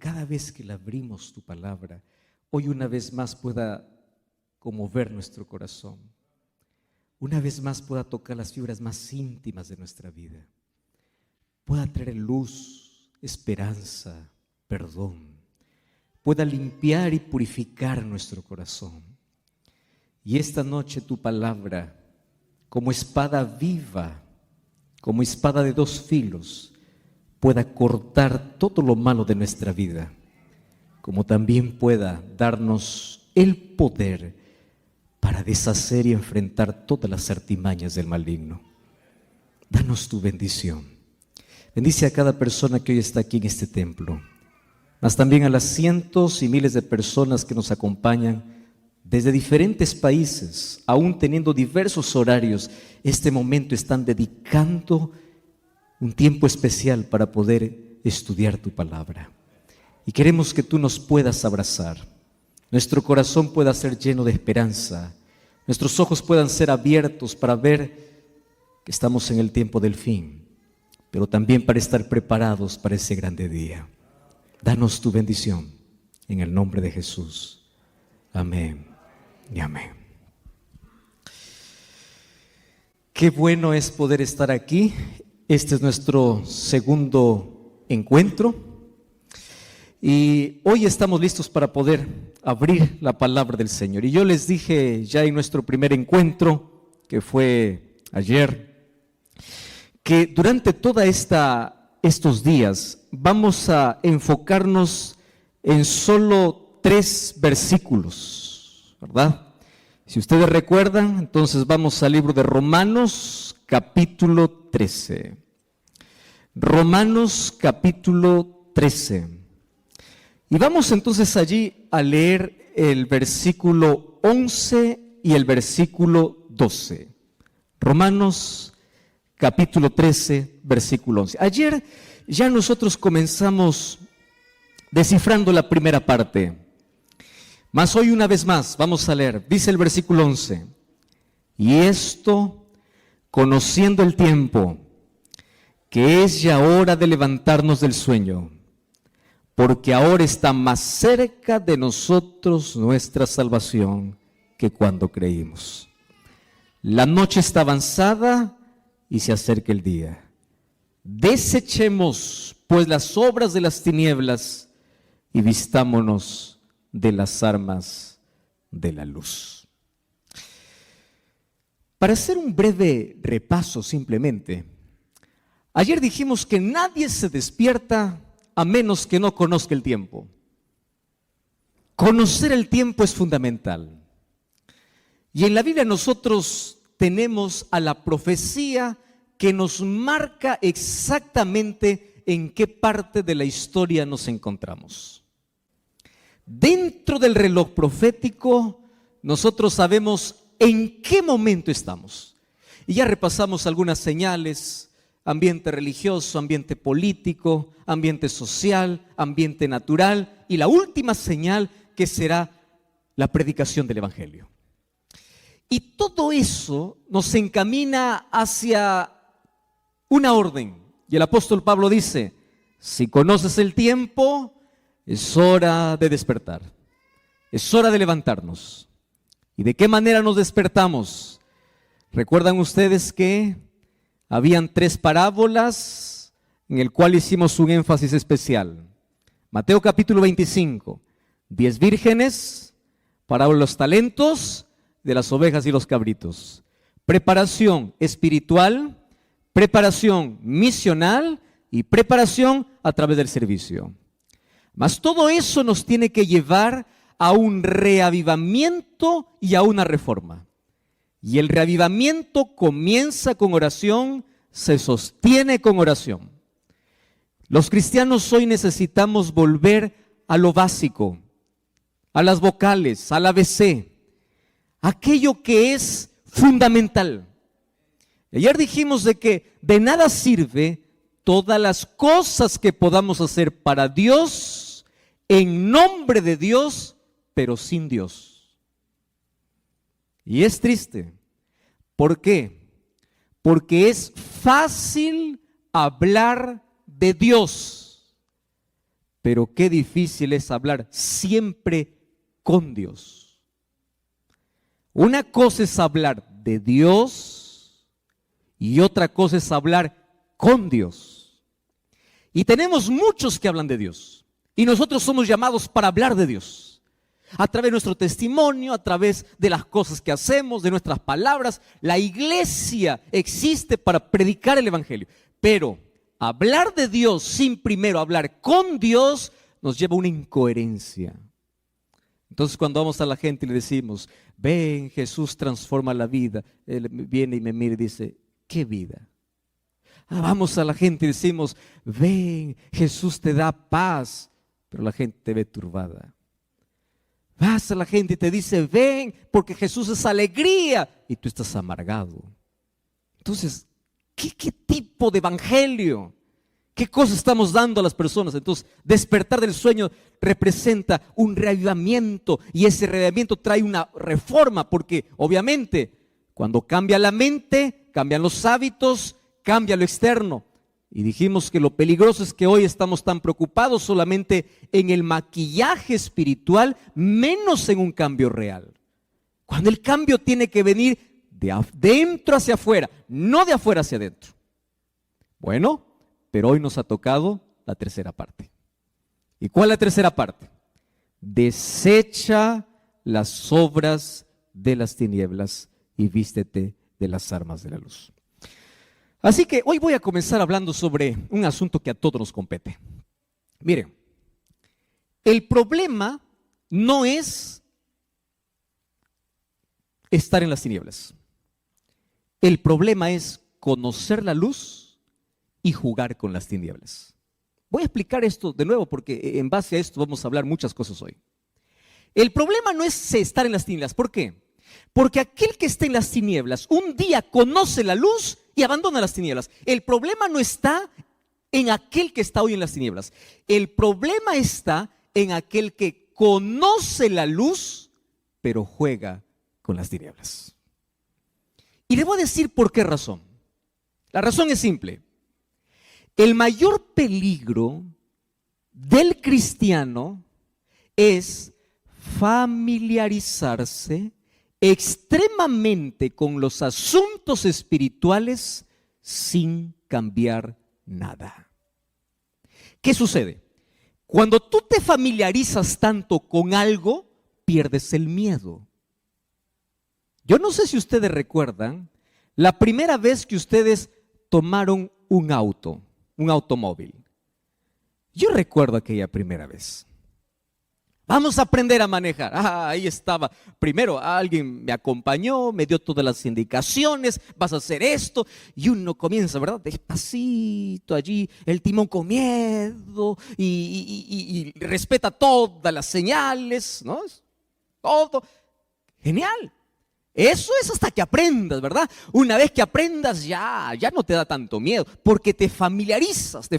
cada vez que le abrimos tu palabra, hoy una vez más pueda conmover nuestro corazón, una vez más pueda tocar las fibras más íntimas de nuestra vida, pueda traer luz, esperanza, perdón, pueda limpiar y purificar nuestro corazón. Y esta noche tu palabra, como espada viva, como espada de dos filos, pueda cortar todo lo malo de nuestra vida, como también pueda darnos el poder para deshacer y enfrentar todas las artimañas del maligno. Danos tu bendición. Bendice a cada persona que hoy está aquí en este templo, mas también a las cientos y miles de personas que nos acompañan desde diferentes países, aún teniendo diversos horarios. Este momento están dedicando un tiempo especial para poder estudiar tu palabra. Y queremos que tú nos puedas abrazar. Nuestro corazón pueda ser lleno de esperanza. Nuestros ojos puedan ser abiertos para ver que estamos en el tiempo del fin, pero también para estar preparados para ese grande día. Danos tu bendición en el nombre de Jesús. Amén y amén. Qué bueno es poder estar aquí. Este es nuestro segundo encuentro. Y hoy estamos listos para poder abrir la palabra del Señor. Y yo les dije ya en nuestro primer encuentro, que fue ayer, que durante toda estos días vamos a enfocarnos en solo 3 versículos, ¿verdad? Si ustedes recuerdan, entonces vamos al libro de Romanos, capítulo 13. Romanos, capítulo 13. Y vamos entonces allí a leer el versículo 11 y el versículo 12. Romanos capítulo 13, versículo 11. Ayer ya nosotros comenzamos descifrando la primera parte. Mas hoy una vez más vamos a leer, dice el versículo 11. Y esto, conociendo el tiempo, que es ya hora de levantarnos del sueño, porque ahora está más cerca de nosotros nuestra salvación que cuando creímos. La noche está avanzada y se acerca el día. Desechemos pues las obras de las tinieblas y vistámonos de las armas de la luz. Para hacer un breve repaso simplemente, ayer dijimos que nadie se despierta a menos que no conozca el tiempo. Conocer el tiempo es fundamental. Y en la Biblia nosotros tenemos a la profecía que nos marca exactamente en qué parte de la historia nos encontramos. Dentro del reloj profético, nosotros sabemos en qué momento estamos. Y ya repasamos algunas señales: ambiente religioso, ambiente político, ambiente social, ambiente natural, y la última señal que será la predicación del Evangelio. Y todo eso nos encamina hacia una orden. Y el apóstol Pablo dice: si conoces el tiempo, es hora de despertar, es hora de levantarnos. ¿Y de qué manera nos despertamos? ¿Recuerdan ustedes que habían 3 parábolas en el cual hicimos un énfasis especial? Mateo capítulo 25, 10 vírgenes, parábola de los talentos, de las ovejas y los cabritos. Preparación espiritual, preparación misional y preparación a través del servicio. Mas todo eso nos tiene que llevar a un reavivamiento y a una reforma. Y el reavivamiento comienza con oración, se sostiene con oración. Los cristianos hoy necesitamos volver a lo básico, a las vocales, al ABC, aquello que es fundamental. Ayer dijimos de que de nada sirve todas las cosas que podamos hacer para Dios, en nombre de Dios, pero sin Dios. Y es triste. ¿Por qué? Porque es fácil hablar de Dios, pero qué difícil es hablar siempre con Dios. Una cosa es hablar de Dios y otra cosa es hablar con Dios. Y tenemos muchos que hablan de Dios y nosotros somos llamados para hablar de Dios. A través de nuestro testimonio, a través de las cosas que hacemos, de nuestras palabras. La iglesia existe para predicar el evangelio. Pero hablar de Dios sin primero hablar con Dios nos lleva a una incoherencia. Entonces cuando vamos a la gente y le decimos, ven, Jesús transforma la vida, él viene y me mira y dice, ¿qué vida? Vamos a la gente y decimos, ven, Jesús te da paz, pero la gente te ve turbada. Vas a la gente y te dice, ven, porque Jesús es alegría, y tú estás amargado. Entonces, ¿qué tipo de evangelio? ¿Qué cosa estamos dando a las personas? Entonces, despertar del sueño representa un reavivamiento, y ese reavivamiento trae una reforma, porque obviamente cuando cambia la mente, cambian los hábitos, cambia lo externo. Y dijimos que lo peligroso es que hoy estamos tan preocupados solamente en el maquillaje espiritual, menos en un cambio real. Cuando el cambio tiene que venir de adentro hacia afuera, no de afuera hacia adentro. Bueno, pero hoy nos ha tocado la tercera parte. ¿Y cuál es la tercera parte? Desecha las obras de las tinieblas y vístete de las armas de la luz. Así que hoy voy a comenzar hablando sobre un asunto que a todos nos compete. Miren, el problema no es estar en las tinieblas. El problema es conocer la luz y jugar con las tinieblas. Voy a explicar esto de nuevo porque en base a esto vamos a hablar muchas cosas hoy. El problema no es estar en las tinieblas. ¿Por qué? Porque aquel que está en las tinieblas un día conoce la luz y abandona las tinieblas. El problema no está en aquel que está hoy en las tinieblas. El problema está en aquel que conoce la luz, pero juega con las tinieblas. Y le voy a decir por qué razón. La razón es simple. El mayor peligro del cristiano es familiarizarse extremadamente con los asuntos espirituales sin cambiar nada. ¿Qué sucede? Cuando tú te familiarizas tanto con algo, pierdes el miedo. Yo no sé si ustedes recuerdan la primera vez que ustedes tomaron un automóvil. Yo recuerdo aquella primera vez. Vamos a aprender a manejar. Ahí estaba. Primero alguien me acompañó, me dio todas las indicaciones, vas a hacer esto. Y uno comienza, ¿verdad? Despacito allí, el timón con miedo y respeta todas las señales, ¿no? Todo. Genial. Eso es hasta que aprendas, ¿verdad? Una vez que aprendas ya no te da tanto miedo, porque te familiarizas.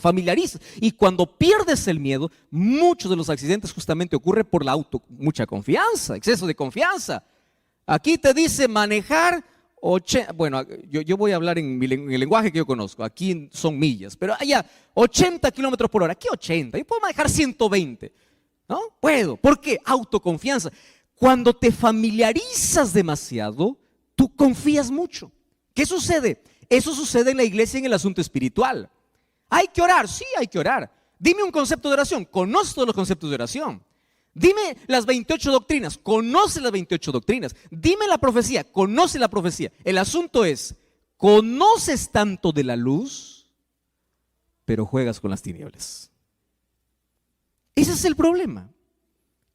Y cuando pierdes el miedo, muchos de los accidentes justamente ocurren por mucha confianza, exceso de confianza. Aquí te dice manejar, bueno, yo voy a hablar en el lenguaje que yo conozco, aquí son millas, pero allá 80 kilómetros por hora, aquí 80, yo puedo manejar 120, ¿no? Puedo, ¿por qué? Autoconfianza. Cuando te familiarizas demasiado, tú confías mucho. ¿Qué sucede? Eso sucede en la iglesia en el asunto espiritual. ¿Hay que orar? Sí, hay que orar. Dime un concepto de oración. Conoce todos los conceptos de oración. Dime las 28 doctrinas. Conoce las 28 doctrinas. Dime la profecía. Conoce la profecía. El asunto es, conoces tanto de la luz, pero juegas con las tinieblas. Ese es el problema.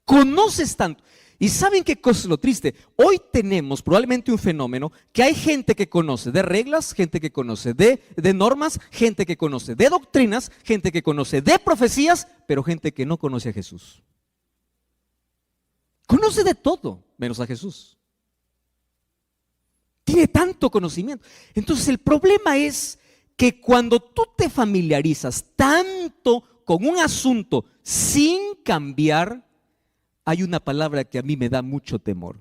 Conoces tanto. ¿Y saben qué cosa es lo triste? Hoy tenemos probablemente un fenómeno que hay gente que conoce de reglas, gente que conoce de normas, gente que conoce de doctrinas, gente que conoce de profecías, pero gente que no conoce a Jesús. Conoce de todo, menos a Jesús. Tiene tanto conocimiento. Entonces el problema es que cuando tú te familiarizas tanto con un asunto sin cambiar, hay una palabra que a mí me da mucho temor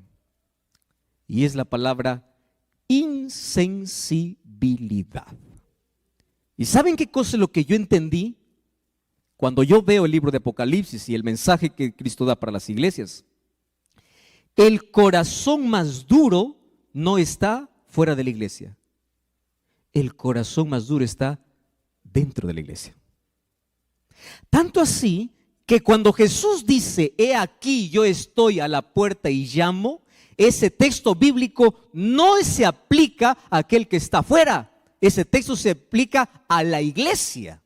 y es la palabra insensibilidad. ¿Y saben qué cosa es lo que yo entendí? Cuando yo veo el libro de Apocalipsis y el mensaje que Cristo da para las iglesias, el corazón más duro no está fuera de la iglesia. El corazón más duro está dentro de la iglesia. Tanto así que cuando Jesús dice, he aquí yo estoy a la puerta y llamo, ese texto bíblico no se aplica a aquel que está afuera. Ese texto se aplica a la iglesia.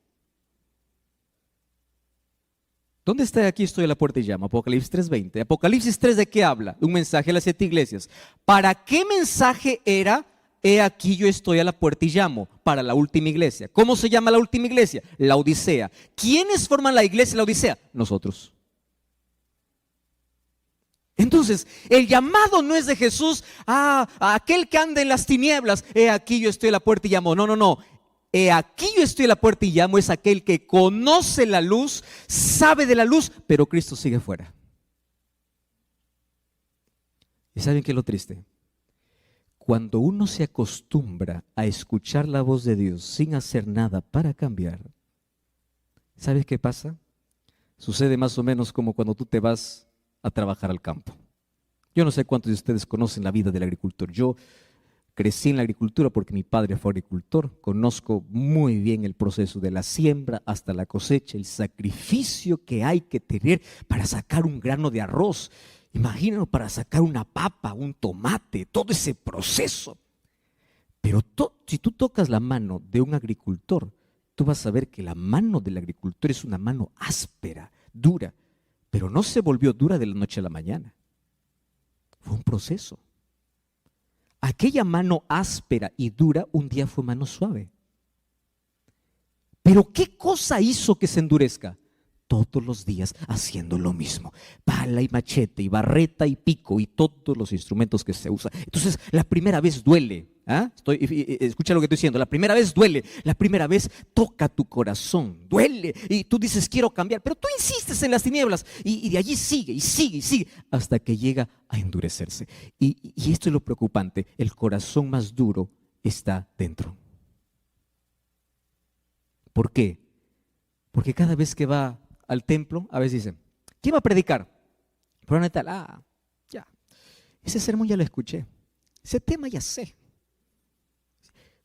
¿Dónde está? Aquí estoy a la puerta y llamo. Apocalipsis 3:20. Apocalipsis 3, ¿de qué habla? Un mensaje a las 7 iglesias. ¿Para qué mensaje era? He aquí yo estoy a la puerta y llamo. Para la última iglesia. ¿Cómo se llama la última iglesia? La Odisea. ¿Quiénes forman la iglesia de la Odisea? Nosotros. Entonces, el llamado no es de Jesús a aquel que anda en las tinieblas. He aquí yo estoy a la puerta y llamo. No, no, no. He aquí yo estoy a la puerta y llamo, es aquel que conoce la luz, sabe de la luz, pero Cristo sigue fuera. ¿Y saben qué es lo triste? Cuando uno se acostumbra a escuchar la voz de Dios sin hacer nada para cambiar, ¿sabes qué pasa? Sucede más o menos como cuando tú te vas a trabajar al campo. Yo no sé cuántos de ustedes conocen la vida del agricultor. Yo crecí en la agricultura porque mi padre fue agricultor. Conozco muy bien el proceso de la siembra hasta la cosecha, el sacrificio que hay que tener para sacar un grano de arroz. Imagínalo, para sacar una papa, un tomate, todo ese proceso. Pero si tú tocas la mano de un agricultor, tú vas a ver que la mano del agricultor es una mano áspera, dura, pero no se volvió dura de la noche a la mañana. Fue un proceso. Aquella mano áspera y dura un día fue mano suave. Pero ¿qué cosa hizo que se endurezca? Todos los días haciendo lo mismo. Pala y machete y barreta y pico y todos los instrumentos que se usan. Entonces la primera vez duele. Escucha lo que estoy diciendo. La primera vez duele. La primera vez toca tu corazón. Duele. Y tú dices quiero cambiar. Pero tú insistes en las tinieblas. Y de allí sigue y sigue y sigue. Hasta que llega a endurecerse. Y esto es lo preocupante. El corazón más duro está dentro. ¿Por qué? Porque cada vez que va al templo, a veces dice, ¿quién va a predicar? Pero tal, ya. Ese sermón ya lo escuché. Ese tema ya sé.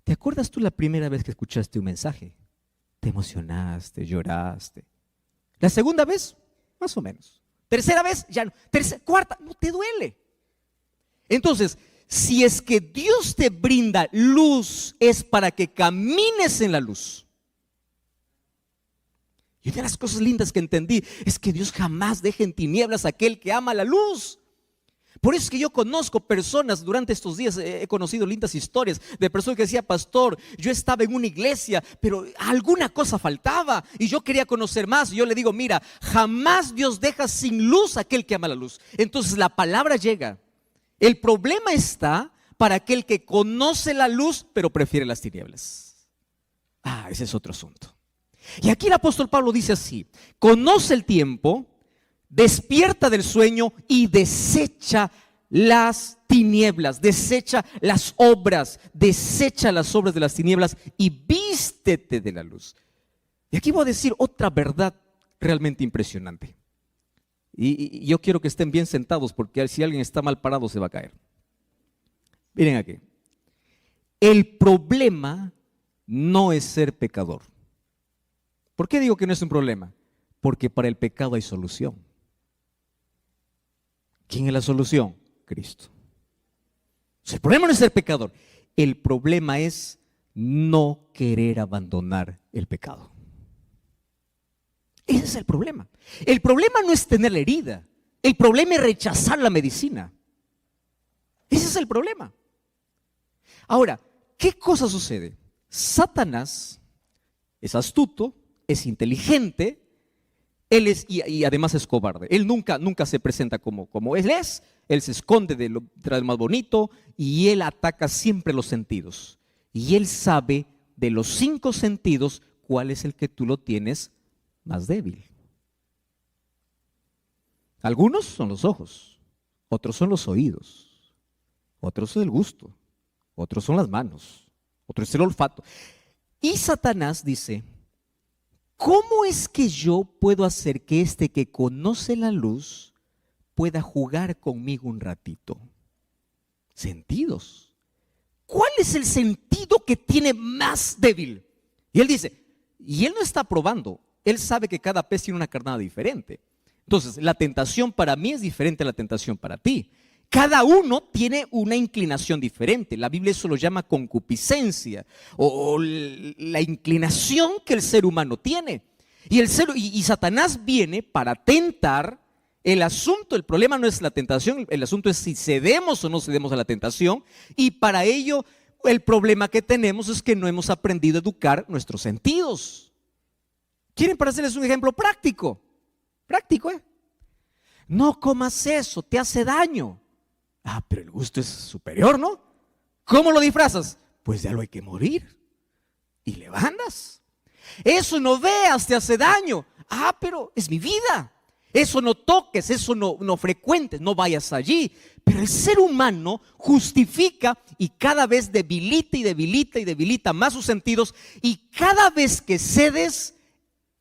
¿Te acuerdas tú la primera vez que escuchaste un mensaje? Te emocionaste, lloraste. La segunda vez, más o menos. Tercera vez, ya no. Cuarta, no te duele. Entonces, si es que Dios te brinda luz, es para que camines en la luz. Y una de las cosas lindas que entendí es que Dios jamás deja en tinieblas a aquel que ama la luz. Por eso es que yo conozco personas, durante estos días he conocido lindas historias de personas que decían, pastor, yo estaba en una iglesia, pero alguna cosa faltaba y yo quería conocer más. Y yo le digo, mira, jamás Dios deja sin luz a aquel que ama la luz. Entonces la palabra llega. El problema está para aquel que conoce la luz, pero prefiere las tinieblas. Ese es otro asunto. Y aquí el apóstol Pablo dice así, conoce el tiempo, despierta del sueño y desecha las tinieblas, desecha las obras de las tinieblas y vístete de la luz. Y aquí voy a decir otra verdad realmente impresionante. Y yo quiero que estén bien sentados porque si alguien está mal parado se va a caer. Miren aquí. El problema no es ser pecador. ¿Por qué digo que no es un problema? Porque para el pecado hay solución. ¿Quién es la solución? Cristo. El problema no es ser pecador. El problema es no querer abandonar el pecado. Ese es el problema. El problema no es tener la herida. El problema es rechazar la medicina. Ese es el problema. Ahora, ¿qué cosa sucede? Satanás es astuto, es inteligente, él es, y además es cobarde. Él nunca se presenta como él es. Él se esconde de lo más bonito y él ataca siempre los sentidos. Y él sabe de los 5 sentidos cuál es el que tú lo tienes más débil. Algunos son los ojos, otros son los oídos, otros son el gusto, otros son las manos, otros es el olfato. Y Satanás dice, ¿cómo es que yo puedo hacer que este que conoce la luz pueda jugar conmigo un ratito? Sentidos. ¿Cuál es el sentido que tiene más débil? Y él dice, y él no está probando, él sabe que cada pez tiene una carnada diferente. Entonces, la tentación para mí es diferente a la tentación para ti. Cada uno tiene una inclinación diferente. La Biblia eso lo llama concupiscencia o la inclinación que el ser humano tiene. Y Satanás viene para tentar. El asunto, el problema no es la tentación, el asunto es si cedemos o no cedemos a la tentación. Y para ello, el problema que tenemos es que no hemos aprendido a educar nuestros sentidos. ¿Quieren para hacerles un ejemplo práctico? Práctico, ¿eh? No comas eso, te hace daño. Ah, pero el gusto es superior, ¿no? ¿Cómo lo disfrazas? Pues ya lo hay que morir. Y le mandas. Eso no veas, te hace daño. Ah, pero es mi vida. Eso no toques, eso no frecuentes, no vayas allí. Pero el ser humano justifica y cada vez debilita y debilita y debilita más sus sentidos. Y cada vez que cedes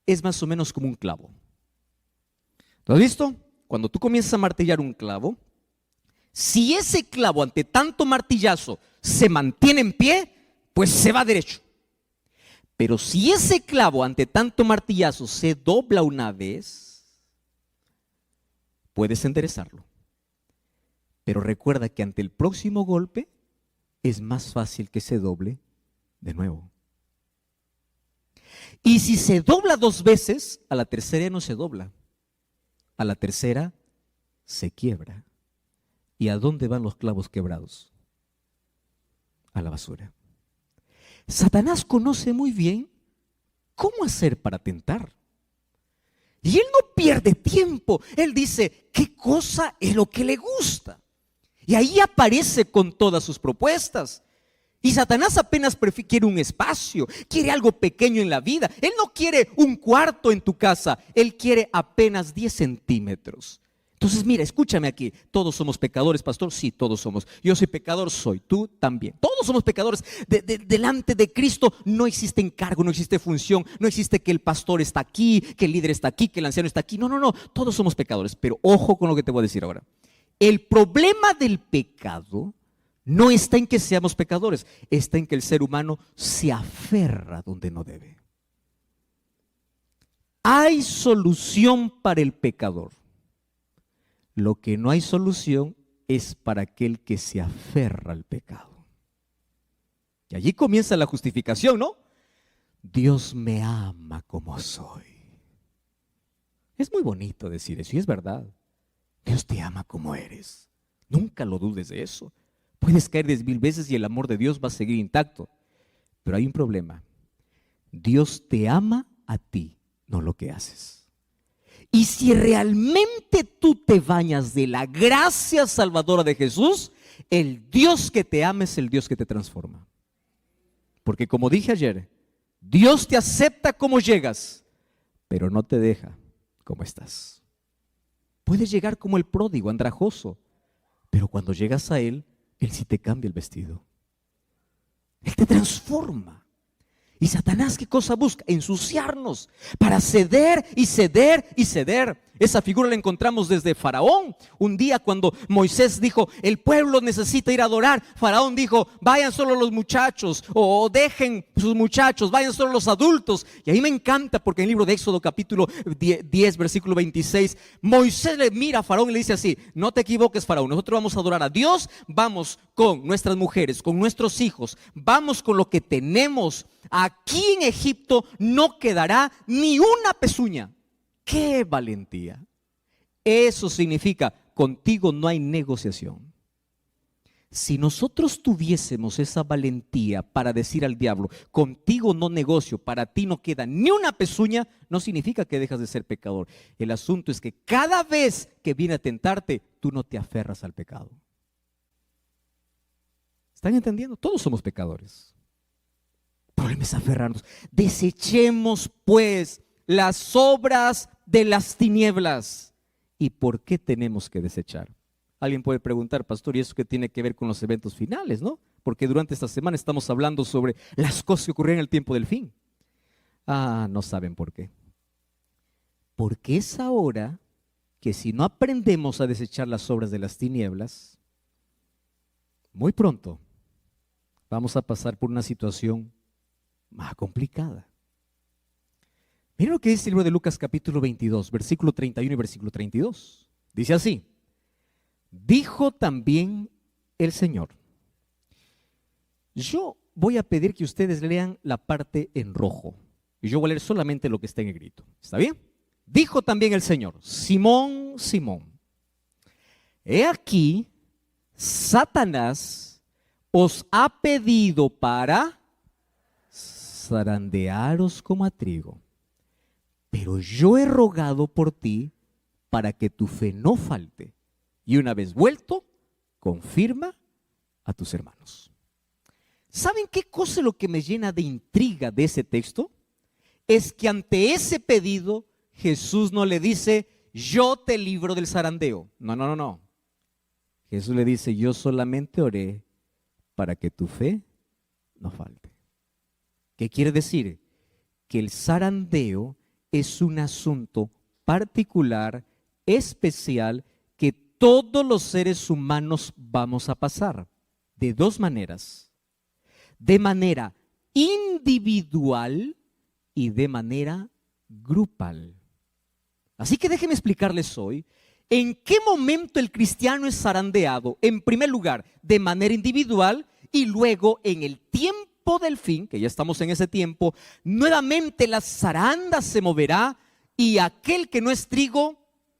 es más o menos como un clavo. ¿Lo has visto? Cuando tú comienzas a martillar un clavo, si ese clavo ante tanto martillazo se mantiene en pie, pues se va derecho. Pero si ese clavo ante tanto martillazo se dobla una vez, puedes enderezarlo. Pero recuerda que ante el próximo golpe es más fácil que se doble de nuevo. Y si se dobla 2 veces, a la tercera ya no se dobla. A la tercera se quiebra. ¿Y a dónde van los clavos quebrados? A la basura. Satanás conoce muy bien cómo hacer para tentar. Y él no pierde tiempo. Él dice, ¿qué cosa es lo que le gusta? Y ahí aparece con todas sus propuestas. Y Satanás apenas quiere un espacio, quiere algo pequeño en la vida. Él no quiere un cuarto en tu casa, él quiere apenas 10 centímetros. Entonces mira, escúchame aquí, todos somos pecadores, pastor, sí, todos somos. Yo soy pecador, soy, tú también. Todos somos pecadores. Delante de Cristo no existe encargo, no existe función, no existe que el pastor está aquí, que el líder está aquí, que el anciano está aquí. No, todos somos pecadores. Pero ojo con lo que te voy a decir ahora. El problema del pecado no está en que seamos pecadores, está en que el ser humano se aferra donde no debe. Hay solución para el pecador. Lo que no hay solución es para aquel que se aferra al pecado. Y allí comienza la justificación, ¿no? Dios me ama como soy. Es muy bonito decir eso y es verdad. Dios te ama como eres. Nunca lo dudes de eso. Puedes caer 10,000 veces y el amor de Dios va a seguir intacto. Pero hay un problema. Dios te ama a ti, no lo que haces. Y si realmente tú te bañas de la gracia salvadora de Jesús, el Dios que te ama es el Dios que te transforma. Porque como dije ayer, Dios te acepta como llegas, pero no te deja como estás. Puedes llegar como el pródigo, andrajoso, pero cuando llegas a Él, Él sí te cambia el vestido. Él te transforma. Y Satanás, ¿qué cosa busca? Ensuciarnos para ceder y ceder y ceder. Esa figura la encontramos desde Faraón. Un día cuando Moisés dijo, el pueblo necesita ir a adorar, Faraón dijo, vayan solo los muchachos o dejen sus muchachos, vayan solo los adultos. Y ahí me encanta porque en el libro de Éxodo capítulo 10 versículo 26, Moisés le mira a Faraón y le dice así, no te equivoques, Faraón, nosotros vamos a adorar a Dios, vamos con nuestras mujeres, con nuestros hijos, vamos con lo que tenemos. Aquí en Egipto no quedará ni una pezuña. ¡Qué valentía! Eso significa, contigo no hay negociación. Si nosotros tuviésemos esa valentía para decir al diablo, contigo no negocio, para ti no queda ni una pezuña, no significa que dejas de ser pecador. El asunto es que cada vez que viene a tentarte, tú no te aferras al pecado. ¿Están entendiendo? Todos somos pecadores. El problema es aferrarnos. Desechemos pues las obras de las tinieblas. ¿Y por qué tenemos que desechar? Alguien puede preguntar, pastor, ¿y eso qué tiene que ver con los eventos finales, no? Porque durante esta semana estamos hablando sobre las cosas que ocurrieron en el tiempo del fin. No saben por qué. Porque es ahora que si no aprendemos a desechar las obras de las tinieblas, muy pronto vamos a pasar por una situación más complicada. Miren lo que dice el libro de Lucas capítulo 22, versículo 31 y versículo 32. Dice así: dijo también el Señor. Yo voy a pedir que ustedes lean la parte en rojo y yo voy a leer solamente lo que está en negrito. ¿Está bien? Dijo también el Señor: Simón, Simón, he aquí, Satanás os ha pedido para zarandearos como a trigo, pero yo he rogado por ti para que tu fe no falte, y una vez vuelto, confirma a tus hermanos. ¿Saben qué cosa es lo que me llena de intriga de ese texto? Es que ante ese pedido Jesús no le dice: yo te libro del zarandeo. No. Jesús le dice: yo solamente oré para que tu fe no falte. ¿Qué quiere decir? Que el zarandeo es un asunto particular, especial, que todos los seres humanos vamos a pasar de dos maneras: de manera individual y de manera grupal. Así que déjenme explicarles hoy en qué momento el cristiano es zarandeado. En primer lugar, de manera individual, y luego en el tiempo del fin, que ya estamos en ese tiempo, nuevamente la zaranda se moverá y aquel que no es trigo,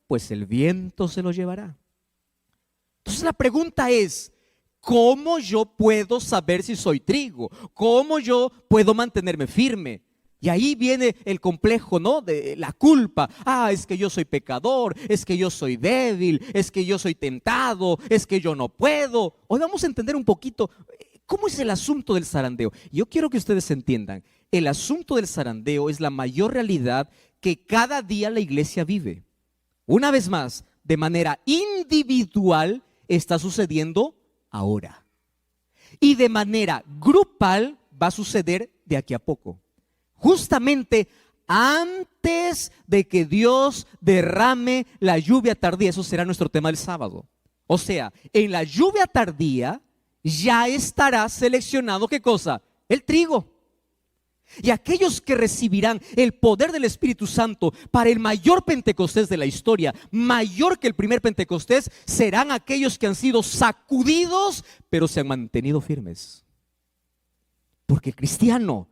pues el viento se lo llevará. Entonces la pregunta es: ¿cómo yo puedo saber si soy trigo? ¿Cómo yo puedo mantenerme firme? Y ahí viene el complejo, ¿no? De la culpa. Es que yo soy pecador, es que yo soy débil, es que yo soy tentado, es que yo no puedo. Hoy vamos a entender un poquito cómo es el asunto del zarandeo. Yo quiero que ustedes entiendan, el asunto del zarandeo es la mayor realidad que cada día la iglesia vive. Una vez más, de manera individual está sucediendo ahora. Y de manera grupal va a suceder de aquí a poco. Justamente antes de que Dios derrame la lluvia tardía. Eso será nuestro tema del sábado. O sea, en la lluvia tardía ya estará seleccionado, ¿qué cosa? El trigo. Y aquellos que recibirán el poder del Espíritu Santo para el mayor Pentecostés de la historia, mayor que el primer Pentecostés, serán aquellos que han sido sacudidos, pero se han mantenido firmes. Porque el cristiano,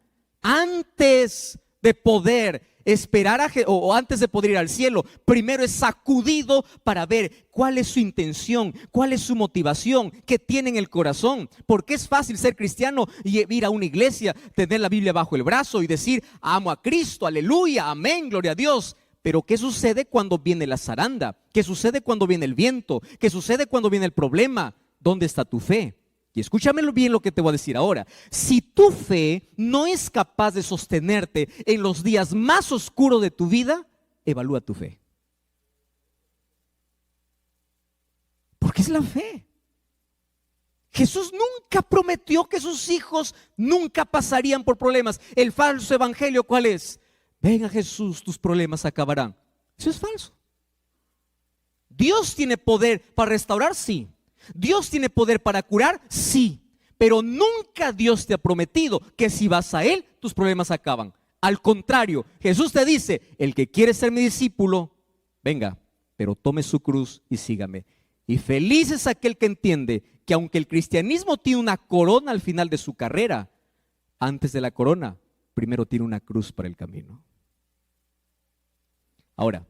antes de poder esperar o antes de poder ir al cielo, primero es sacudido para ver cuál es su intención, cuál es su motivación, qué tiene en el corazón. Porque es fácil ser cristiano y ir a una iglesia, tener la Biblia bajo el brazo y decir: amo a Cristo, aleluya, amén, gloria a Dios. Pero ¿qué sucede cuando viene la zaranda? ¿Qué sucede cuando viene el viento? ¿Qué sucede cuando viene el problema? ¿Dónde está tu fe? Y escúchame bien lo que te voy a decir ahora. Si tu fe no es capaz de sostenerte en los días más oscuros de tu vida, evalúa tu fe. Porque es la fe. Jesús nunca prometió que sus hijos nunca pasarían por problemas. El falso evangelio, ¿cuál es? Ven a Jesús, tus problemas acabarán. Eso es falso. Dios tiene poder para restaurar, sí. Dios tiene poder para curar, sí. Pero nunca Dios te ha prometido que si vas a Él, tus problemas acaban. Al contrario, Jesús te dice: el que quiere ser mi discípulo, venga, pero tome su cruz y sígame. Y feliz es aquel que entiende que aunque el cristianismo tiene una corona al final de su carrera, antes de la corona, primero tiene una cruz para el camino. Ahora,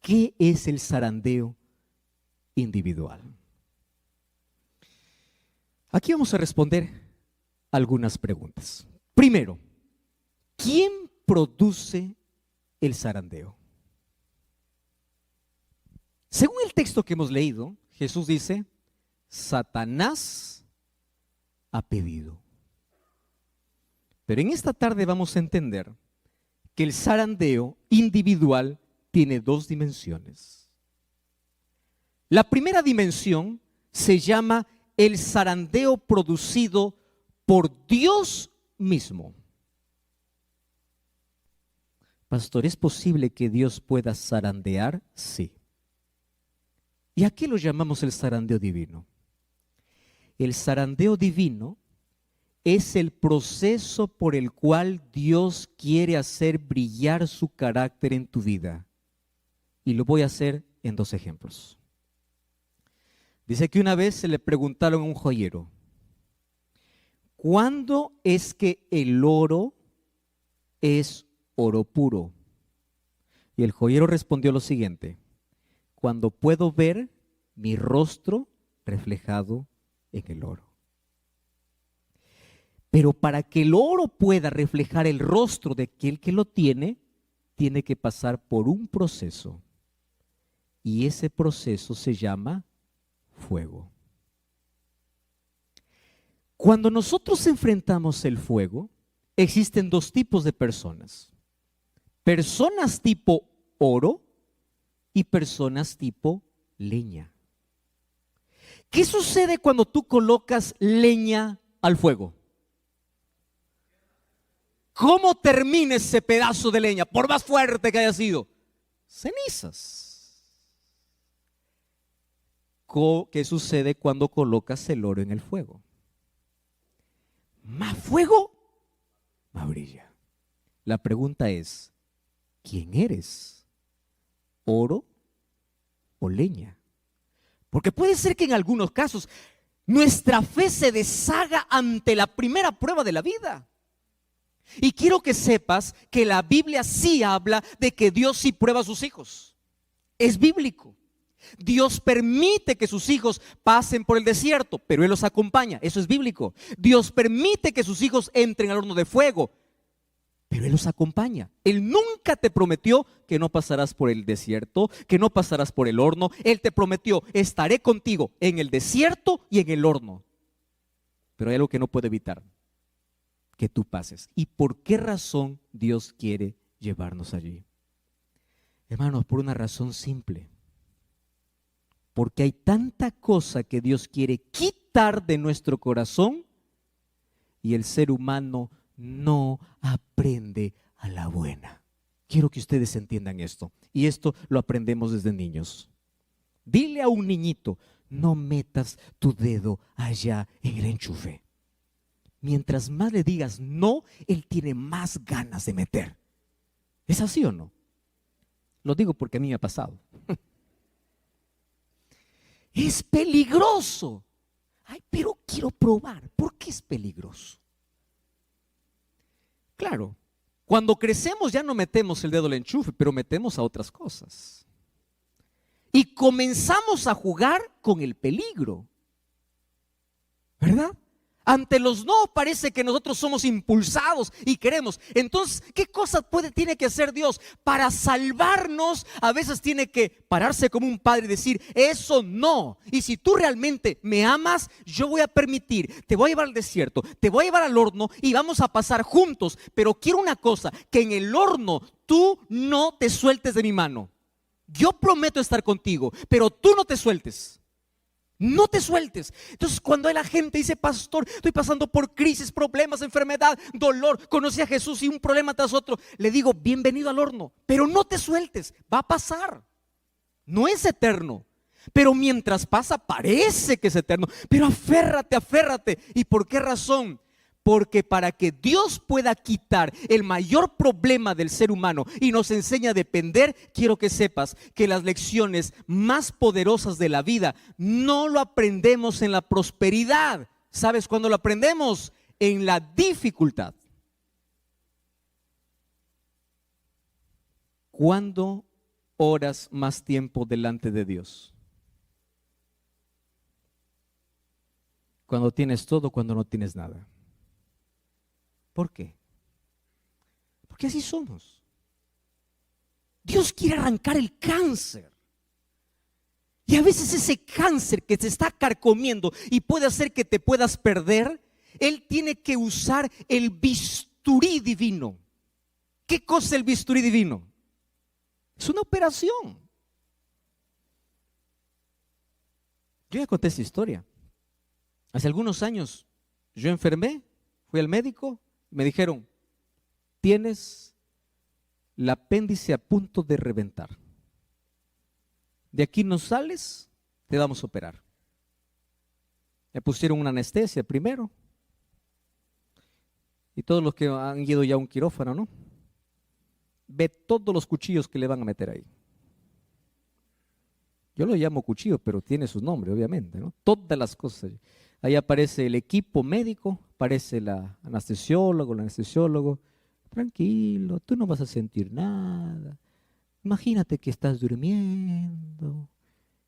¿qué es el zarandeo individual? Aquí vamos a responder algunas preguntas. Primero, ¿quién produce el zarandeo? Según el texto que hemos leído, Jesús dice: Satanás ha pedido. Pero en esta tarde vamos a entender que el zarandeo individual tiene dos dimensiones. La primera dimensión se llama el zarandeo producido por Dios mismo. Pastor, ¿es posible que Dios pueda zarandear? Sí. ¿Y a qué lo llamamos el zarandeo divino? El zarandeo divino es el proceso por el cual Dios quiere hacer brillar su carácter en tu vida. Y lo voy a hacer en 2 ejemplos. Dice que una vez se le preguntaron a un joyero, ¿cuándo es que el oro es oro puro? Y el joyero respondió lo siguiente: cuando puedo ver mi rostro reflejado en el oro. Pero para que el oro pueda reflejar el rostro de aquel que lo tiene que pasar por un proceso. Y ese proceso se llama fuego. Cuando nosotros enfrentamos el fuego, existen 2 tipos de personas. Personas tipo oro y personas tipo leña. ¿Qué sucede cuando tú colocas leña al fuego? ¿Cómo termina ese pedazo de leña? Por más fuerte que haya sido, cenizas. ¿Qué sucede cuando colocas el oro en el fuego? Más fuego, más brilla. La pregunta es, ¿quién eres? ¿Oro o leña? Porque puede ser que en algunos casos nuestra fe se deshaga ante la primera prueba de la vida. Y quiero que sepas que la Biblia sí habla de que Dios sí prueba a sus hijos. Es bíblico. Dios permite que sus hijos pasen por el desierto, pero Él los acompaña. Eso es bíblico. Dios permite que sus hijos entren al horno de fuego, pero Él los acompaña. Él nunca te prometió que no pasarás por el desierto, que no pasarás por el horno. Él te prometió: estaré contigo en el desierto y en el horno. Pero hay algo que no puede evitar: que tú pases. ¿Y por qué razón Dios quiere llevarnos allí? Hermanos, por una razón simple. Porque hay tanta cosa que Dios quiere quitar de nuestro corazón y el ser humano no aprende a la buena. Quiero que ustedes entiendan esto, y esto lo aprendemos desde niños. Dile a un niñito: no metas tu dedo allá en el enchufe. Mientras más le digas no, él tiene más ganas de meter. ¿Es así o no? Lo digo porque a mí me ha pasado. Es peligroso. Ay, pero quiero probar. ¿Por qué es peligroso? Claro, cuando crecemos ya no metemos el dedo al enchufe, pero metemos a otras cosas. Y comenzamos a jugar con el peligro. ¿Verdad? Ante los no parece que nosotros somos impulsados y queremos. Entonces, ¿qué cosa tiene que hacer Dios? Para salvarnos, a veces tiene que pararse como un padre y decir: eso no. Y si tú realmente me amas, yo voy a permitir, te voy a llevar al desierto, te voy a llevar al horno y vamos a pasar juntos. Pero quiero una cosa: que en el horno tú no te sueltes de mi mano. Yo prometo estar contigo, pero tú no te sueltes. No te sueltes. Entonces, cuando la gente dice: pastor, estoy pasando por crisis, problemas, enfermedad, dolor, conocí a Jesús y un problema tras otro, le digo: bienvenido al horno, pero no te sueltes, va a pasar. No es eterno, pero mientras pasa parece que es eterno. Pero aférrate, aférrate. ¿Y por qué razón? Porque para que Dios pueda quitar el mayor problema del ser humano y nos enseñe a depender, quiero que sepas que las lecciones más poderosas de la vida no lo aprendemos en la prosperidad. ¿Sabes cuándo lo aprendemos? En la dificultad. ¿Cuándo oras más tiempo delante de Dios? Cuando tienes todo, cuando no tienes nada. ¿Por qué? Porque así somos. Dios quiere arrancar el cáncer. Y a veces ese cáncer que te está carcomiendo y puede hacer que te puedas perder, Él tiene que usar el bisturí divino. ¿Qué cosa es el bisturí divino? Es una operación. Yo ya conté esta historia. Hace algunos años yo enfermé, fui al médico. Me dijeron: tienes el apéndice a punto de reventar. De aquí no sales, te vamos a operar. Me pusieron una anestesia primero. Y todos los que han ido ya a un quirófano, ¿no? Ve todos los cuchillos que le van a meter ahí. Yo lo llamo cuchillo, pero tiene su nombre, obviamente, ¿no? Todas las cosas. Ahí aparece el equipo médico, aparece la anestesiólogo, el anestesiólogo. Tranquilo, tú no vas a sentir nada. Imagínate que estás durmiendo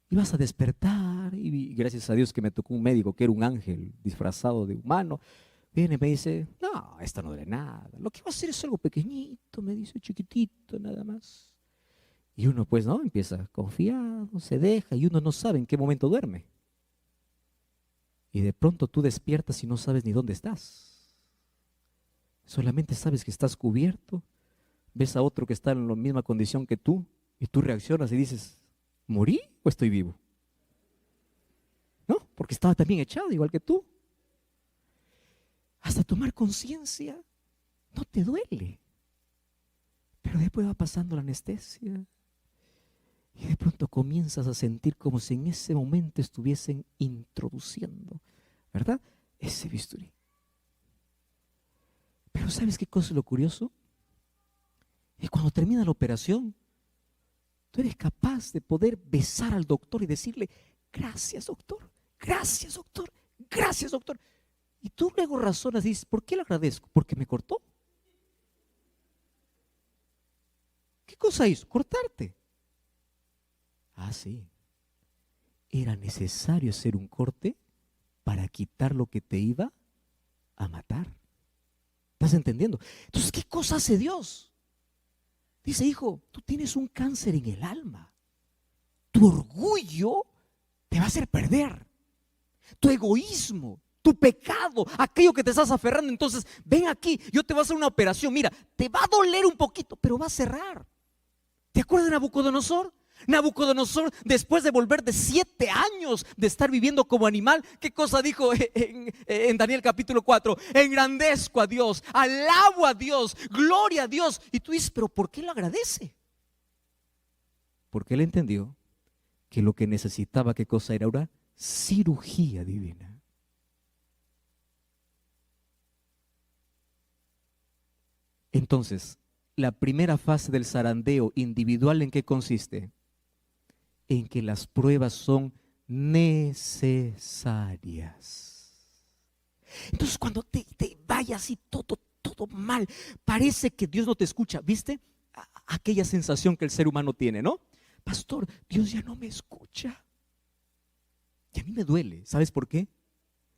y vas a despertar. Y gracias a Dios que me tocó un médico que era un ángel disfrazado de humano. Viene y me dice, no, esto no duele nada. Lo que va a hacer es algo pequeñito, me dice, chiquitito, nada más. Y uno pues no, empieza confiado, se deja y uno no sabe en qué momento duerme. Y de pronto tú despiertas y no sabes ni dónde estás. Solamente sabes que estás cubierto, ves a otro que está en la misma condición que tú y tú reaccionas y dices, ¿morí o estoy vivo? No, porque estaba también echado igual que tú. Hasta tomar conciencia no te duele. Pero después va pasando la anestesia y de pronto comienzas a sentir como si en ese momento estuviesen introduciendo, ¿verdad? Ese bisturí. Pero ¿sabes qué cosa es lo curioso? Es cuando termina la operación, tú eres capaz de poder besar al doctor y decirle, gracias doctor, gracias doctor, gracias doctor. Y tú luego razonas y dices, ¿por qué le agradezco? Porque me cortó. ¿Qué cosa hizo? Cortarte. Ah, sí. Era necesario hacer un corte para quitar lo que te iba a matar. ¿Estás entendiendo? Entonces, ¿qué cosa hace Dios? Dice, hijo, tú tienes un cáncer en el alma. Tu orgullo te va a hacer perder. Tu egoísmo, tu pecado, aquello que te estás aferrando. Entonces, ven aquí, yo te voy a hacer una operación. Mira, te va a doler un poquito, pero va a cerrar. ¿Te acuerdas de Nabucodonosor? Nabucodonosor, después de volver de 7 años de estar viviendo como animal, ¿qué cosa dijo en Daniel capítulo 4? Engrandezco a Dios, alabo a Dios, gloria a Dios. Y tú dices, ¿pero por qué lo agradece? Porque él entendió que lo que necesitaba, ¿qué cosa era? Una cirugía divina. Entonces, la primera fase del zarandeo individual, ¿en qué consiste? En que las pruebas son necesarias. Entonces, cuando te vaya así todo mal, parece que Dios no te escucha. ¿Viste? Aquella sensación que el ser humano tiene, ¿no? Pastor, Dios ya no me escucha. Y a mí me duele. ¿Sabes por qué?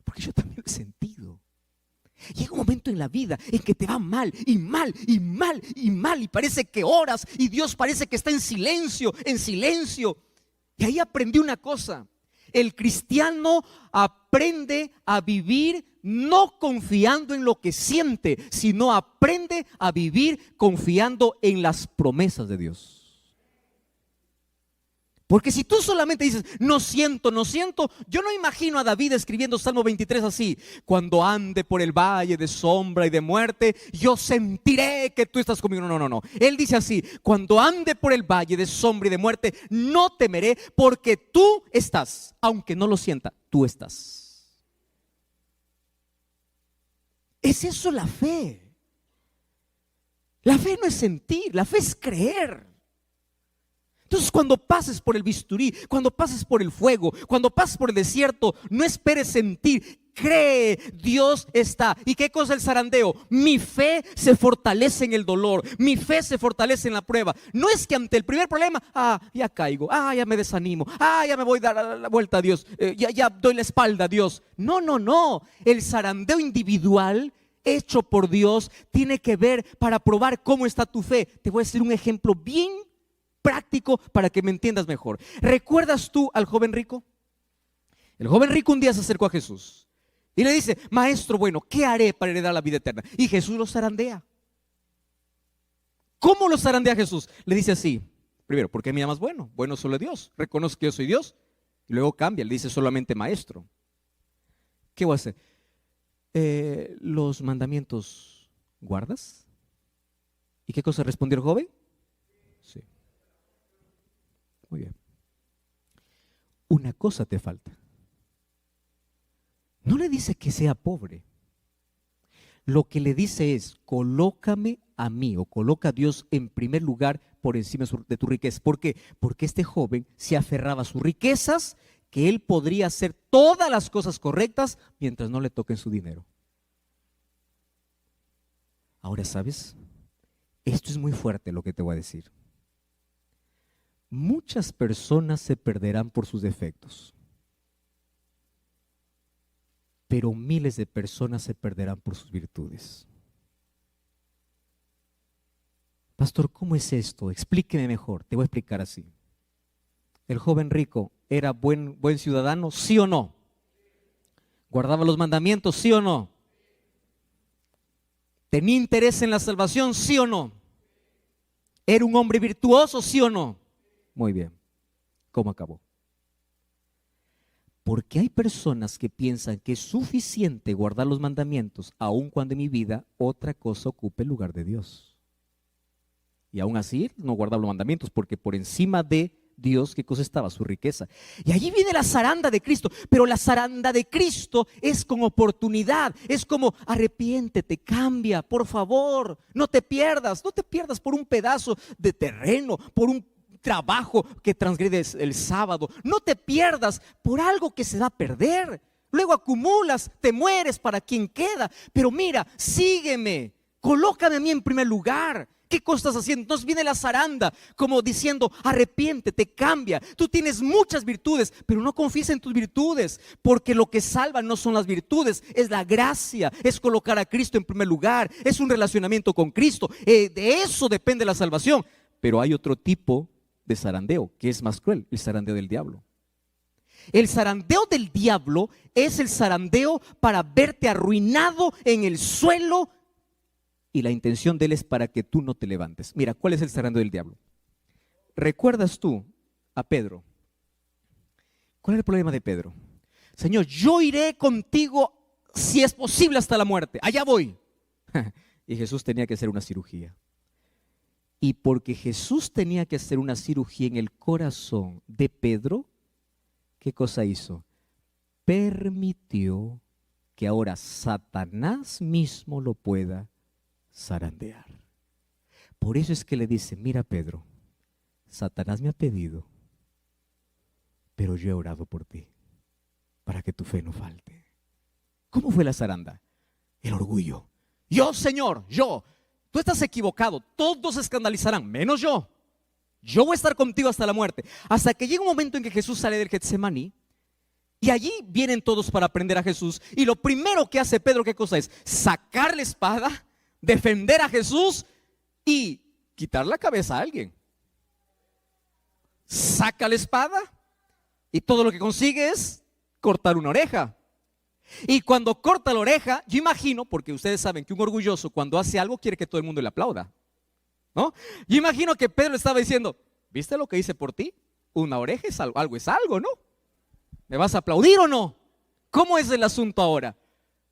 Porque yo también lo he sentido. Llega un momento en la vida en que te va mal y mal y mal y mal y parece que oras y Dios parece que está en silencio, en silencio. Y ahí aprendí una cosa: el cristiano aprende a vivir no confiando en lo que siente, sino aprende a vivir confiando en las promesas de Dios. Porque si tú solamente dices, no siento, no siento, yo no imagino a David escribiendo Salmo 23 así: cuando ande por el valle de sombra y de muerte, yo sentiré que tú estás conmigo. No, no, no. Él dice así: cuando ande por el valle de sombra y de muerte, no temeré, porque tú estás. Aunque no lo sienta, tú estás. ¿Es eso la fe? La fe no es sentir, la fe es creer. Entonces, cuando pases por el bisturí, cuando pases por el fuego, cuando pases por el desierto, no esperes sentir, cree, Dios está. ¿Y qué cosa es el zarandeo? Mi fe se fortalece en el dolor, mi fe se fortalece en la prueba. No es que ante el primer problema, ya caigo, ya me desanimo, ya me voy a dar la vuelta a Dios, ya doy la espalda a Dios. No, no, no. El zarandeo individual hecho por Dios tiene que ver para probar cómo está tu fe. Te voy a decir un ejemplo bien práctico para que me entiendas mejor. ¿Recuerdas tú al joven rico? El joven rico un día se acercó a Jesús y le dice: maestro bueno, ¿qué haré para heredar la vida eterna? Y Jesús lo zarandea. ¿Cómo lo zarandea Jesús? Le dice así: primero, ¿por qué me llamas bueno? Bueno solo Dios, reconozco que yo soy Dios. Y luego cambia, le dice solamente maestro. ¿Qué voy a hacer? ¿Los mandamientos guardas? ¿Y qué cosa respondió el joven? Sí. Muy bien. Una cosa te falta. No le dice que sea pobre. Lo que le dice es, colócame a mí o coloca a Dios en primer lugar por encima de tu riqueza. ¿Por qué? Porque este joven se aferraba a sus riquezas, que él podría hacer todas las cosas correctas mientras no le toquen su dinero. Ahora, ¿sabes? Esto es muy fuerte lo que te voy a decir. Muchas personas se perderán por sus defectos, pero miles de personas se perderán por sus virtudes. Pastor, ¿cómo es esto? Explíqueme mejor. Te voy a explicar así. ¿El joven rico era buen ciudadano? ¿Sí o no? ¿Guardaba los mandamientos? ¿Sí o no? ¿Tenía interés en la salvación? ¿Sí o no? ¿Era un hombre virtuoso? ¿Sí o no? Muy bien. ¿Cómo acabó? Porque hay personas que piensan que es suficiente guardar los mandamientos, aun cuando en mi vida otra cosa ocupe el lugar de Dios. Y aún así no guardaba los mandamientos, porque por encima de Dios, ¿qué cosa estaba? Su riqueza. Y allí viene la zaranda de Cristo, pero la zaranda de Cristo es con oportunidad, es como arrepiéntete, cambia, por favor, no te pierdas por un pedazo de terreno, por un trabajo que transgredes el sábado, no te pierdas por algo que se va a perder. Luego acumulas, te mueres para quien queda, pero mira, sígueme, colócame a mí en primer lugar. ¿Qué cosa estás haciendo? Entonces viene la zaranda como diciendo, arrepiéntete, cambia. Tú tienes muchas virtudes, pero no confíes en tus virtudes, porque lo que salva no son las virtudes, es la gracia, es colocar a Cristo en primer lugar, es un relacionamiento con Cristo. De eso depende la salvación. Pero hay otro tipo de zarandeo que es más cruel, el zarandeo del diablo. El zarandeo del diablo es el zarandeo para verte arruinado en el suelo, y la intención de él es para que tú no te levantes. Mira, ¿cuál es el zarandeo del diablo? ¿Recuerdas tú a Pedro? ¿Cuál es el problema de Pedro? Señor, yo iré contigo si es posible hasta la muerte. Allá voy. Y Jesús tenía que hacer una cirugía. Y porque Jesús tenía que hacer una cirugía en el corazón de Pedro, ¿qué cosa hizo? Permitió que ahora Satanás mismo lo pueda zarandear. Por eso es que le dice, mira Pedro, Satanás me ha pedido, pero yo he orado por ti, para que tu fe no falte. ¿Cómo fue la zaranda? El orgullo. Yo, Señor, yo. Tú estás equivocado, todos se escandalizarán, menos yo. Yo voy a estar contigo hasta la muerte. Hasta que llega un momento en que Jesús sale del Getsemaní, y allí vienen todos para prender a Jesús. Y lo primero que hace Pedro, ¿qué cosa es? Sacar la espada, defender a Jesús y quitar la cabeza a alguien. Saca la espada y todo lo que consigue es cortar una oreja. Y cuando corta la oreja, yo imagino, porque ustedes saben que un orgulloso cuando hace algo quiere que todo el mundo le aplauda, ¿no? Yo imagino que Pedro estaba diciendo, ¿viste lo que hice por ti? Una oreja es algo, algo es algo, ¿no? ¿Me vas a aplaudir o no? ¿Cómo es el asunto ahora?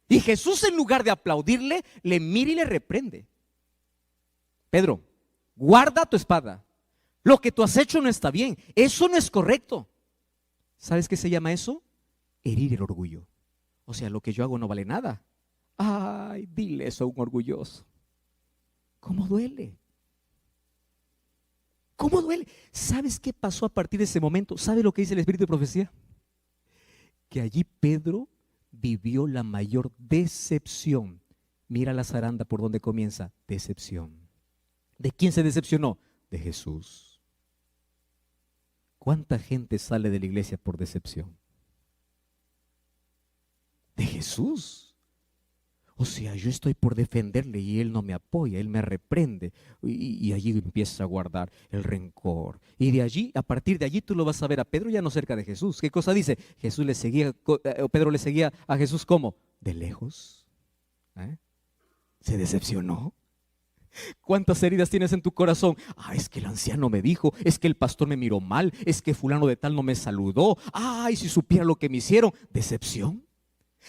Y Jesús, en lugar de aplaudirle, le mira y le reprende. Pedro, guarda tu espada. Lo que tú has hecho no está bien. Eso no es correcto. ¿Sabes qué se llama eso? Herir el orgullo. O sea, lo que yo hago no vale nada. Ay, dile eso a un orgulloso. ¿Cómo duele? ¿Cómo duele? ¿Sabes qué pasó a partir de ese momento? ¿Sabe lo que dice el Espíritu de Profecía? Que allí Pedro vivió la mayor decepción. Mira la zaranda por donde comienza. Decepción. ¿De quién se decepcionó? De Jesús. ¿Cuánta gente sale de la iglesia por decepción? De Jesús. O sea, yo estoy por defenderle y él no me apoya, él me reprende. Y allí empieza a guardar el rencor. Y de allí, a partir de allí tú lo vas a ver a Pedro ya no cerca de Jesús. ¿Qué cosa dice? Pedro le seguía a Jesús ¿cómo? De lejos. Se decepcionó. ¿Cuántas heridas tienes en tu corazón? Es que el anciano me dijo, es que el pastor me miró mal, es que fulano de tal no me saludó. Si supiera lo que me hicieron. Decepción.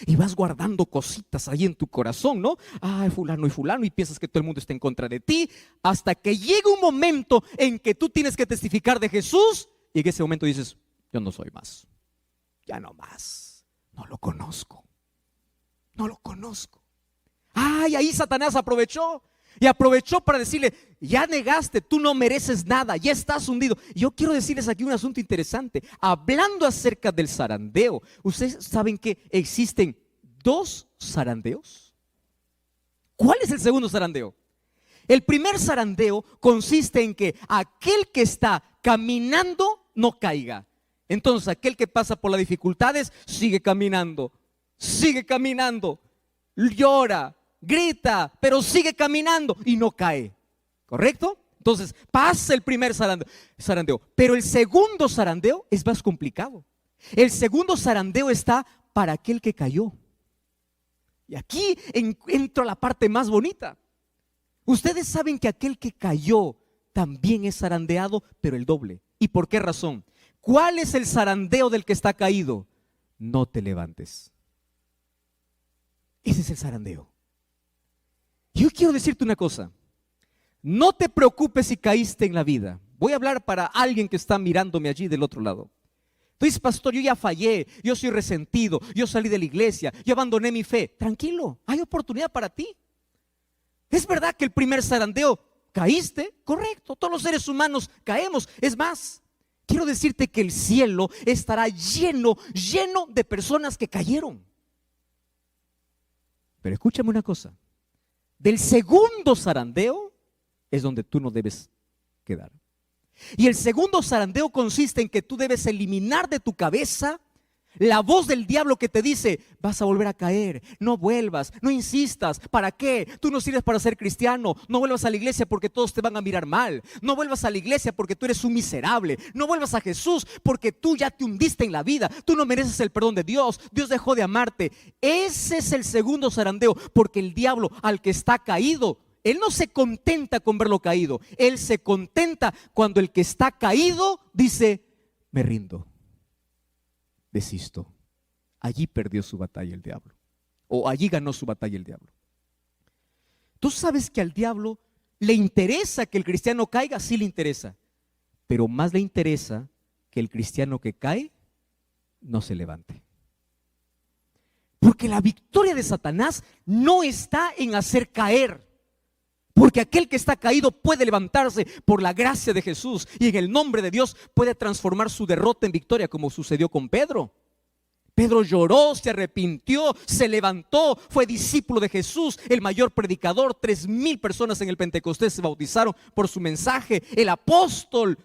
Y vas guardando cositas ahí en tu corazón, ¿no? Ay, fulano y fulano, y piensas que todo el mundo está en contra de ti, hasta que llega un momento en que tú tienes que testificar de Jesús, y en ese momento dices, yo no soy más, ya no más, no lo conozco, no lo conozco. Ay, ahí Satanás aprovechó. Y aprovechó para decirle, ya negaste, tú no mereces nada, ya estás hundido. Y yo quiero decirles aquí un asunto interesante. Hablando acerca del zarandeo, ¿ustedes saben que existen dos zarandeos? ¿Cuál es el segundo zarandeo? El primer zarandeo consiste en que aquel que está caminando no caiga. Entonces aquel que pasa por las dificultades sigue caminando, llora, grita, pero sigue caminando y no cae, ¿correcto? Entonces pasa el primer zarandeo, pero el segundo zarandeo es más complicado. El segundo zarandeo está para aquel que cayó. Y aquí entra la parte más bonita. Ustedes saben que aquel que cayó también es zarandeado, pero el doble. ¿Y por qué razón? ¿Cuál es el zarandeo del que está caído? No te levantes. Ese es el zarandeo. Yo quiero decirte una cosa, no te preocupes si caíste en la vida. Voy a hablar para alguien que está mirándome allí del otro lado. Tú dices, pastor, yo ya fallé, yo soy resentido, yo salí de la iglesia, yo abandoné mi fe. Tranquilo, hay oportunidad para ti. Es verdad que el primer zarandeo caíste, correcto, todos los seres humanos caemos. Es más, quiero decirte que el cielo estará lleno de personas que cayeron. Pero escúchame una cosa. Del segundo zarandeo es donde tú no debes quedar. Y el segundo zarandeo consiste en que tú debes eliminar de tu cabeza la voz del diablo que te dice, vas a volver a caer, no vuelvas, no insistas, ¿para qué? Tú no sirves para ser cristiano, no vuelvas a la iglesia porque todos te van a mirar mal, no vuelvas a la iglesia porque tú eres un miserable, no vuelvas a Jesús porque tú ya te hundiste en la vida, tú no mereces el perdón de Dios, Dios dejó de amarte. Ese es el segundo zarandeo, porque el diablo al que está caído, él no se contenta con verlo caído, él se contenta cuando el que está caído dice, me rindo. Desisto. Allí perdió su batalla el diablo, o allí ganó su batalla el diablo. Tú sabes que al diablo le interesa que el cristiano caiga, sí le interesa, pero más le interesa que el cristiano que cae no se levante. Porque la victoria de Satanás no está en hacer caer, porque aquel que está caído puede levantarse por la gracia de Jesús y en el nombre de Dios puede transformar su derrota en victoria, como sucedió con Pedro. Pedro lloró, se arrepintió, se levantó, fue discípulo de Jesús, el mayor predicador. 3,000 personas en el Pentecostés se bautizaron por su mensaje. El apóstol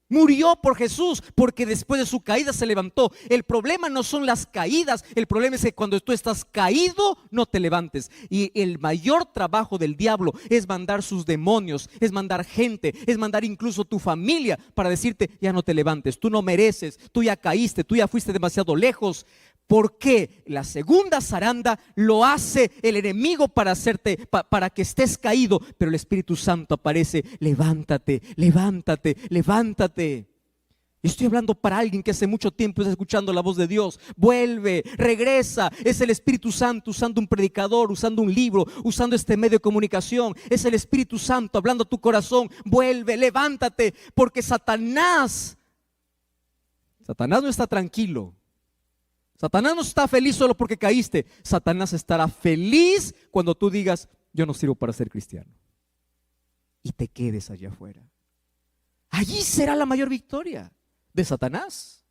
murió por Jesús porque después de su caída se levantó. El problema no son las caídas, el problema es que cuando tú estás caído no te levantes. Y el mayor trabajo del diablo es mandar sus demonios, es mandar gente, es mandar incluso tu familia para decirte, ya no te levantes, tú no mereces, tú ya caíste, tú ya fuiste demasiado lejos. Porque la segunda zaranda lo hace el enemigo para hacerte, para que estés caído, pero el Espíritu Santo aparece, levántate, levántate, levántate. Estoy hablando para alguien que hace mucho tiempo está escuchando la voz de Dios. Vuelve, regresa. Es el Espíritu Santo usando un predicador, usando un libro, usando este medio de comunicación. Es el Espíritu Santo hablando a tu corazón. Vuelve, levántate, porque Satanás no está tranquilo. Satanás no está feliz solo porque caíste. Satanás estará feliz cuando tú digas, yo no sirvo para ser cristiano, y te quedes allá afuera. Allí será la mayor victoria de Satanás.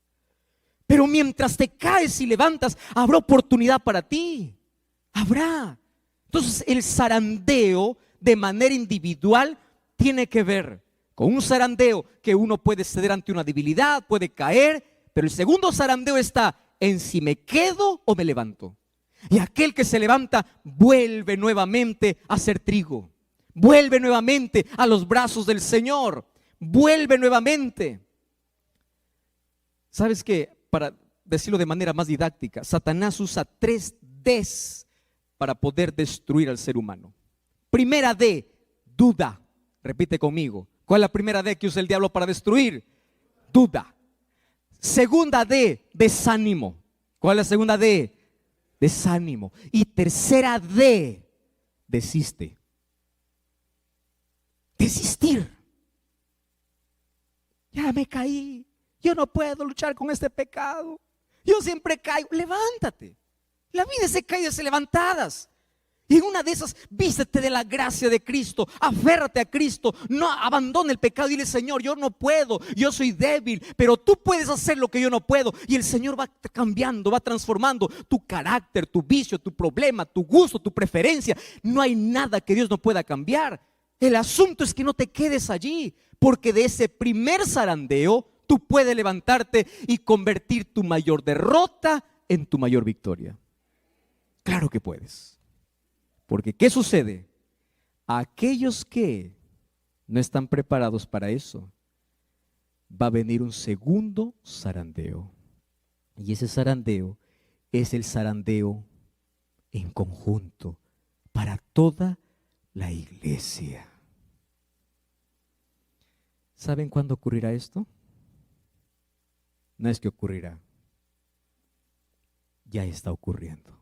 Pero mientras te caes y levantas, habrá oportunidad para ti. Habrá. Entonces el zarandeo de manera individual tiene que ver con un zarandeo que uno puede ceder ante una debilidad, puede caer, pero el segundo zarandeo está en si me quedo o me levanto. Y aquel que se levanta vuelve nuevamente a ser trigo, vuelve nuevamente a los brazos del Señor, vuelve nuevamente. ¿Sabes qué? Para decirlo de manera más didáctica, Satanás usa 3 Ds para poder destruir al ser humano. Primera D, duda. Repite conmigo. ¿Cuál es la primera D que usa el diablo para destruir? Duda. Segunda D, desánimo. ¿Cuál es la segunda D? desánimo. Y tercera D, desiste. Desistir. Ya me caí. Yo no puedo luchar con este pecado. Yo siempre caigo. Levántate. La vida es de caídas y levantadas. Y en una de esas, vístete de la gracia de Cristo, aférrate a Cristo, no abandone el pecado y dile: Señor, yo no puedo, yo soy débil, pero tú puedes hacer lo que yo no puedo. Y el Señor va cambiando, va transformando tu carácter, tu vicio, tu problema, tu gusto, tu preferencia. No hay nada que Dios no pueda cambiar. El asunto es que no te quedes allí, porque de ese primer zarandeo tú puedes levantarte y convertir tu mayor derrota en tu mayor victoria. Claro que puedes. Porque ¿qué sucede? Aquellos que no están preparados para eso, va a venir un segundo zarandeo. Y ese zarandeo es el zarandeo en conjunto para toda la iglesia. ¿Saben cuándo ocurrirá esto? No es que ocurrirá, ya está ocurriendo.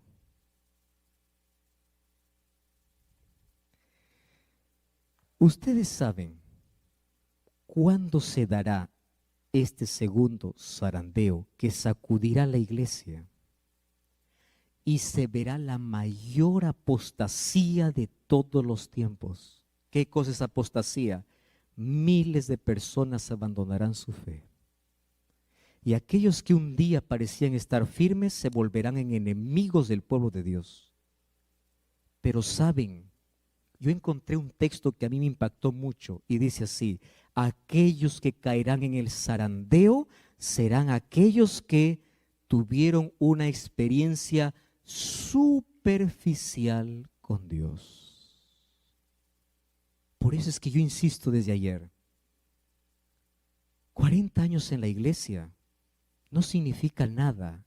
¿Ustedes saben cuándo se dará este segundo zarandeo que sacudirá la iglesia? Y se verá la mayor apostasía de todos los tiempos. ¿Qué cosa es apostasía? Miles de personas abandonarán su fe. Y aquellos que un día parecían estar firmes se volverán en enemigos del pueblo de Dios. Pero saben, yo encontré un texto que a mí me impactó mucho y dice así: aquellos que caerán en el zarandeo serán aquellos que tuvieron una experiencia superficial con Dios. Por eso es que yo insisto desde ayer, 40 años en la iglesia no significa nada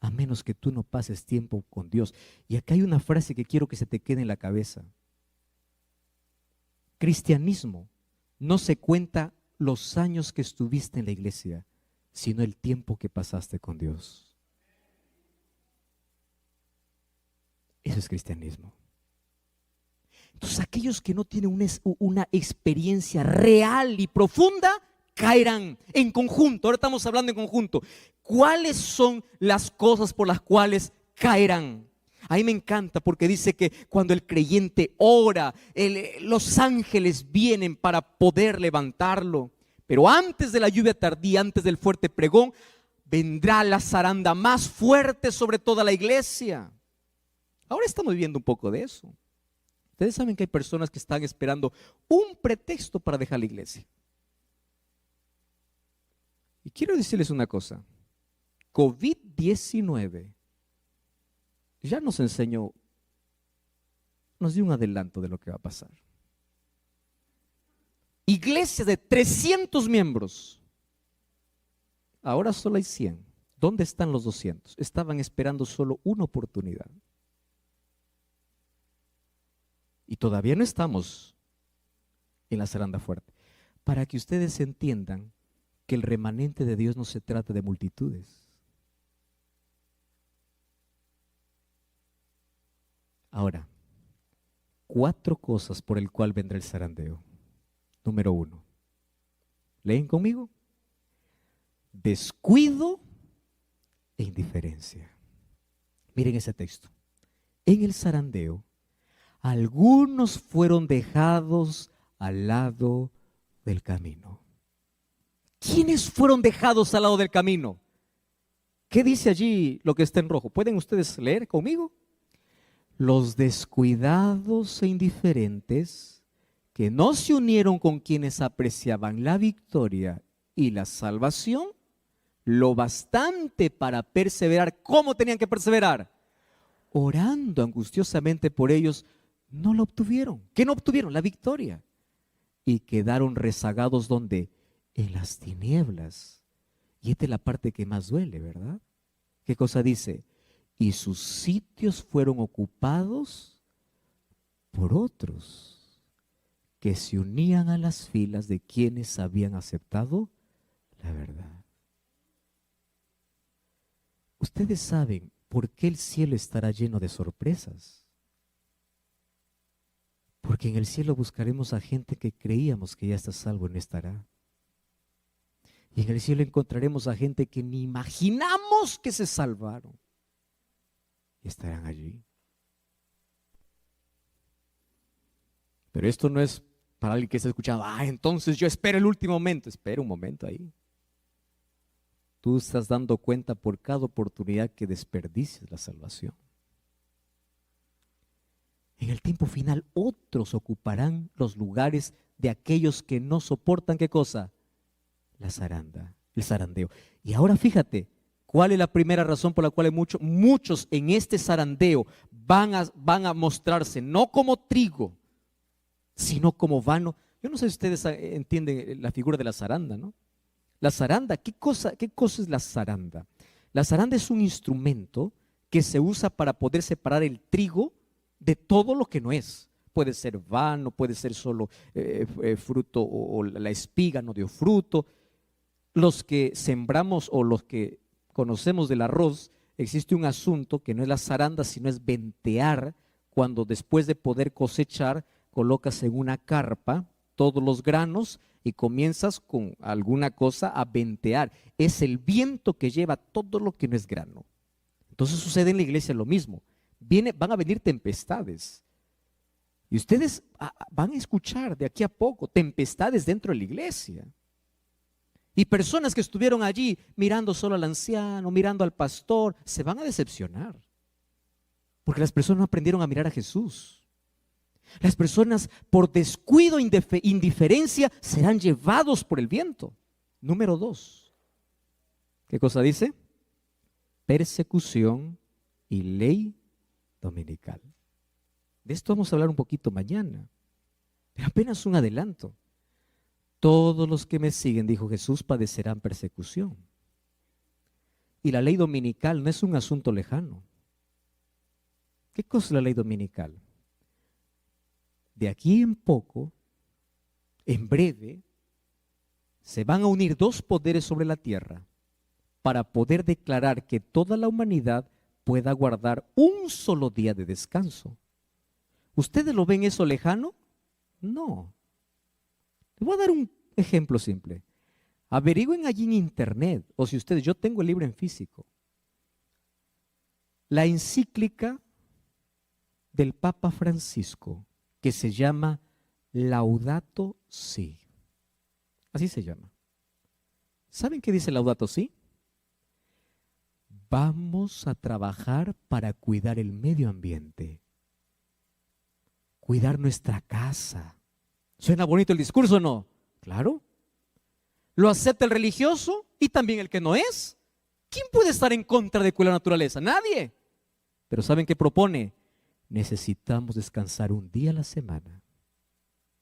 a menos que tú no pases tiempo con Dios. Y acá hay una frase que quiero que se te quede en la cabeza. Cristianismo no se cuenta los años que estuviste en la iglesia, sino el tiempo que pasaste con Dios. Eso es cristianismo. Entonces, aquellos que no tienen una experiencia real y profunda, caerán en conjunto. Ahora estamos hablando en conjunto. ¿Cuáles son las cosas por las cuales caerán? A mí me encanta porque dice que cuando el creyente ora, los ángeles vienen para poder levantarlo. Pero antes de la lluvia tardía, antes del fuerte pregón, vendrá la zaranda más fuerte sobre toda la iglesia. Ahora estamos viviendo un poco de eso. Ustedes saben que hay personas que están esperando un pretexto para dejar la iglesia. Y quiero decirles una cosa. COVID-19 ya nos enseñó, nos dio un adelanto de lo que va a pasar. Iglesia de 300 miembros, ahora solo hay 100. ¿Dónde están los 200? Estaban esperando solo una oportunidad. Y todavía no estamos en la zaranda fuerte. Para que ustedes entiendan que el remanente de Dios no se trata de multitudes. Ahora, 4 cosas por el cual vendrá el zarandeo. Número 1. ¿Leen conmigo? Descuido e indiferencia. Miren ese texto. En el zarandeo, algunos fueron dejados al lado del camino. ¿Quiénes fueron dejados al lado del camino? ¿Qué dice allí lo que está en rojo? ¿Pueden ustedes leer conmigo? Los descuidados e indiferentes que no se unieron con quienes apreciaban la victoria y la salvación, lo bastante para perseverar. ¿Cómo tenían que perseverar? Orando angustiosamente por ellos, no lo obtuvieron. ¿Qué no obtuvieron? La victoria. Y quedaron rezagados ¿dónde? En las tinieblas. Y esta es la parte que más duele, ¿verdad? ¿Qué cosa dice? Y sus sitios fueron ocupados por otros que se unían a las filas de quienes habían aceptado la verdad. Ustedes saben ¿por qué el cielo estará lleno de sorpresas? Porque en el cielo buscaremos a gente que creíamos que ya está salvo y no estará. Y en el cielo encontraremos a gente que ni imaginamos que se salvaron. Y estarán allí. Pero esto no es para alguien que está escuchando, entonces yo espero el último momento. Espera un momento ahí. Tú estás dando cuenta por cada oportunidad que desperdicies la salvación. En el tiempo final, otros ocuparán los lugares de aquellos que no soportan, ¿qué cosa? La zaranda, el zarandeo. Y ahora fíjate, ¿cuál es la primera razón por la cual muchos en este zarandeo van a mostrarse no como trigo, sino como vano? Yo no sé si ustedes entienden la figura de la zaranda, ¿no? La zaranda, ¿qué cosa es la zaranda? La zaranda es un instrumento que se usa para poder separar el trigo de todo lo que no es. Puede ser vano, puede ser solo fruto o la espiga no dio fruto. Los que sembramos o los que conocemos del arroz, existe un asunto que no es la zaranda, sino es ventear, cuando después de poder cosechar, colocas en una carpa todos los granos y comienzas con alguna cosa a ventear. Es el viento que lleva todo lo que no es grano. Entonces sucede en la iglesia lo mismo. Van a venir tempestades. Y ustedes van a escuchar de aquí a poco tempestades dentro de la iglesia. Y personas que estuvieron allí mirando solo al anciano, mirando al pastor, se van a decepcionar. Porque las personas no aprendieron a mirar a Jesús. Las personas por descuido, indiferencia, serán llevados por el viento. Número 2. ¿Qué cosa dice? Persecución y ley dominical. De esto vamos a hablar un poquito mañana. Pero apenas un adelanto. Todos los que me siguen, dijo Jesús, padecerán persecución. Y la ley dominical no es un asunto lejano. ¿Qué cosa es la ley dominical? De aquí en poco, en breve, se van a unir 2 poderes sobre la tierra para poder declarar que toda la humanidad pueda guardar un solo día de descanso. ¿Ustedes lo ven eso lejano? No. Les voy a dar un ejemplo simple. Averigüen allí en internet, o si ustedes, yo tengo el libro en físico, la encíclica del Papa Francisco, que se llama Laudato Si. Así se llama. ¿Saben qué dice Laudato Si? Vamos a trabajar para cuidar el medio ambiente, cuidar nuestra casa. ¿Suena bonito el discurso o no? Claro. Lo acepta el religioso y también el que no es. ¿Quién puede estar en contra de cuidar la naturaleza? Nadie. Pero ¿saben qué propone? Necesitamos descansar un día a la semana.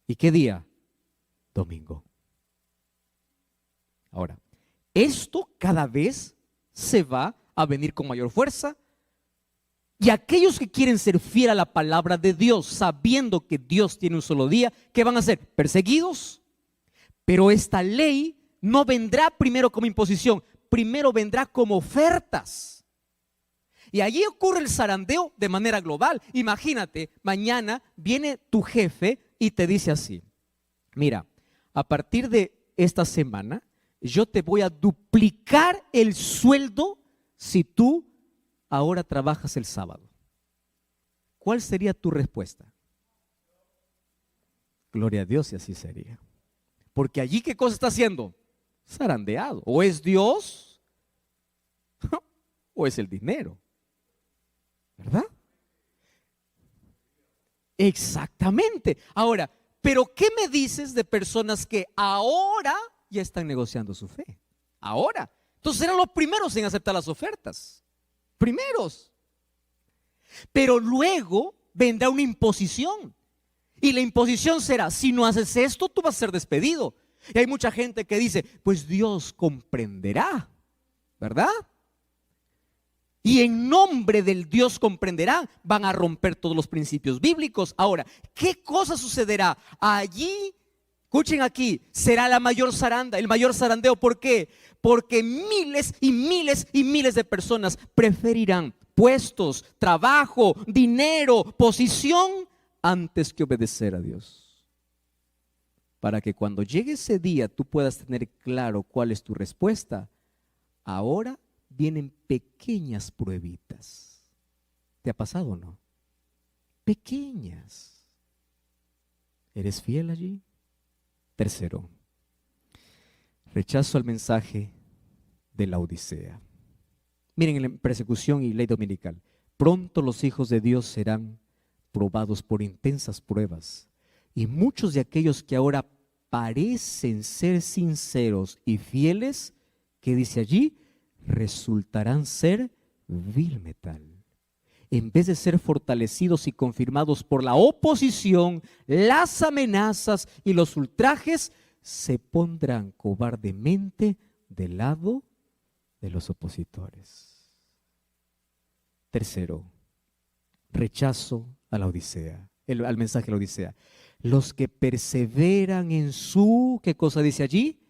¿Y qué día? Domingo. Ahora, esto cada vez se va a venir con mayor fuerza. Y aquellos que quieren ser fieles a la palabra de Dios, sabiendo que Dios tiene un solo día, ¿qué van a hacer? Perseguidos. Pero esta ley no vendrá primero como imposición, primero vendrá como ofertas. Y allí ocurre el zarandeo de manera global. Imagínate, mañana viene tu jefe y te dice así: mira, a partir de esta semana, yo te voy a duplicar el sueldo si tú ahora trabajas el sábado. ¿Cuál sería tu respuesta? Gloria a Dios, y así sería. Porque allí, ¿qué cosa está haciendo? Zarandeado. O es Dios o es el dinero. ¿Verdad? Exactamente. Ahora, ¿pero qué me dices de personas que ahora ya están negociando su fe? Ahora. Entonces eran los primeros en aceptar las ofertas. Primeros. Pero luego vendrá una imposición. Y la imposición será: si no haces esto, tú vas a ser despedido. Y hay mucha gente que dice: pues Dios comprenderá, ¿verdad? Y en nombre del Dios comprenderá, van a romper todos los principios bíblicos. Ahora, ¿qué cosa sucederá? Allí, escuchen aquí, será la mayor zaranda, el mayor zarandeo. ¿Por qué? Porque miles y miles y miles de personas preferirán puestos, trabajo, dinero, posición antes que obedecer a Dios. Para que cuando llegue ese día tú puedas tener claro cuál es tu respuesta. Ahora vienen pequeñas pruebitas. ¿Te ha pasado o no? Pequeñas. ¿Eres fiel allí? Tercero, rechazo al mensaje de la Odisea. Miren, en persecución y ley dominical, pronto los hijos de Dios serán probados por intensas pruebas, y muchos de aquellos que ahora parecen ser sinceros y fieles, que dice allí, resultarán ser vil metal. En vez de ser fortalecidos y confirmados por la oposición, las amenazas y los ultrajes, se pondrán cobardemente del lado de los opositores. Tercero, rechazo a la Odisea, al mensaje de la Odisea. Los que perseveran en su, ¿qué cosa dice allí?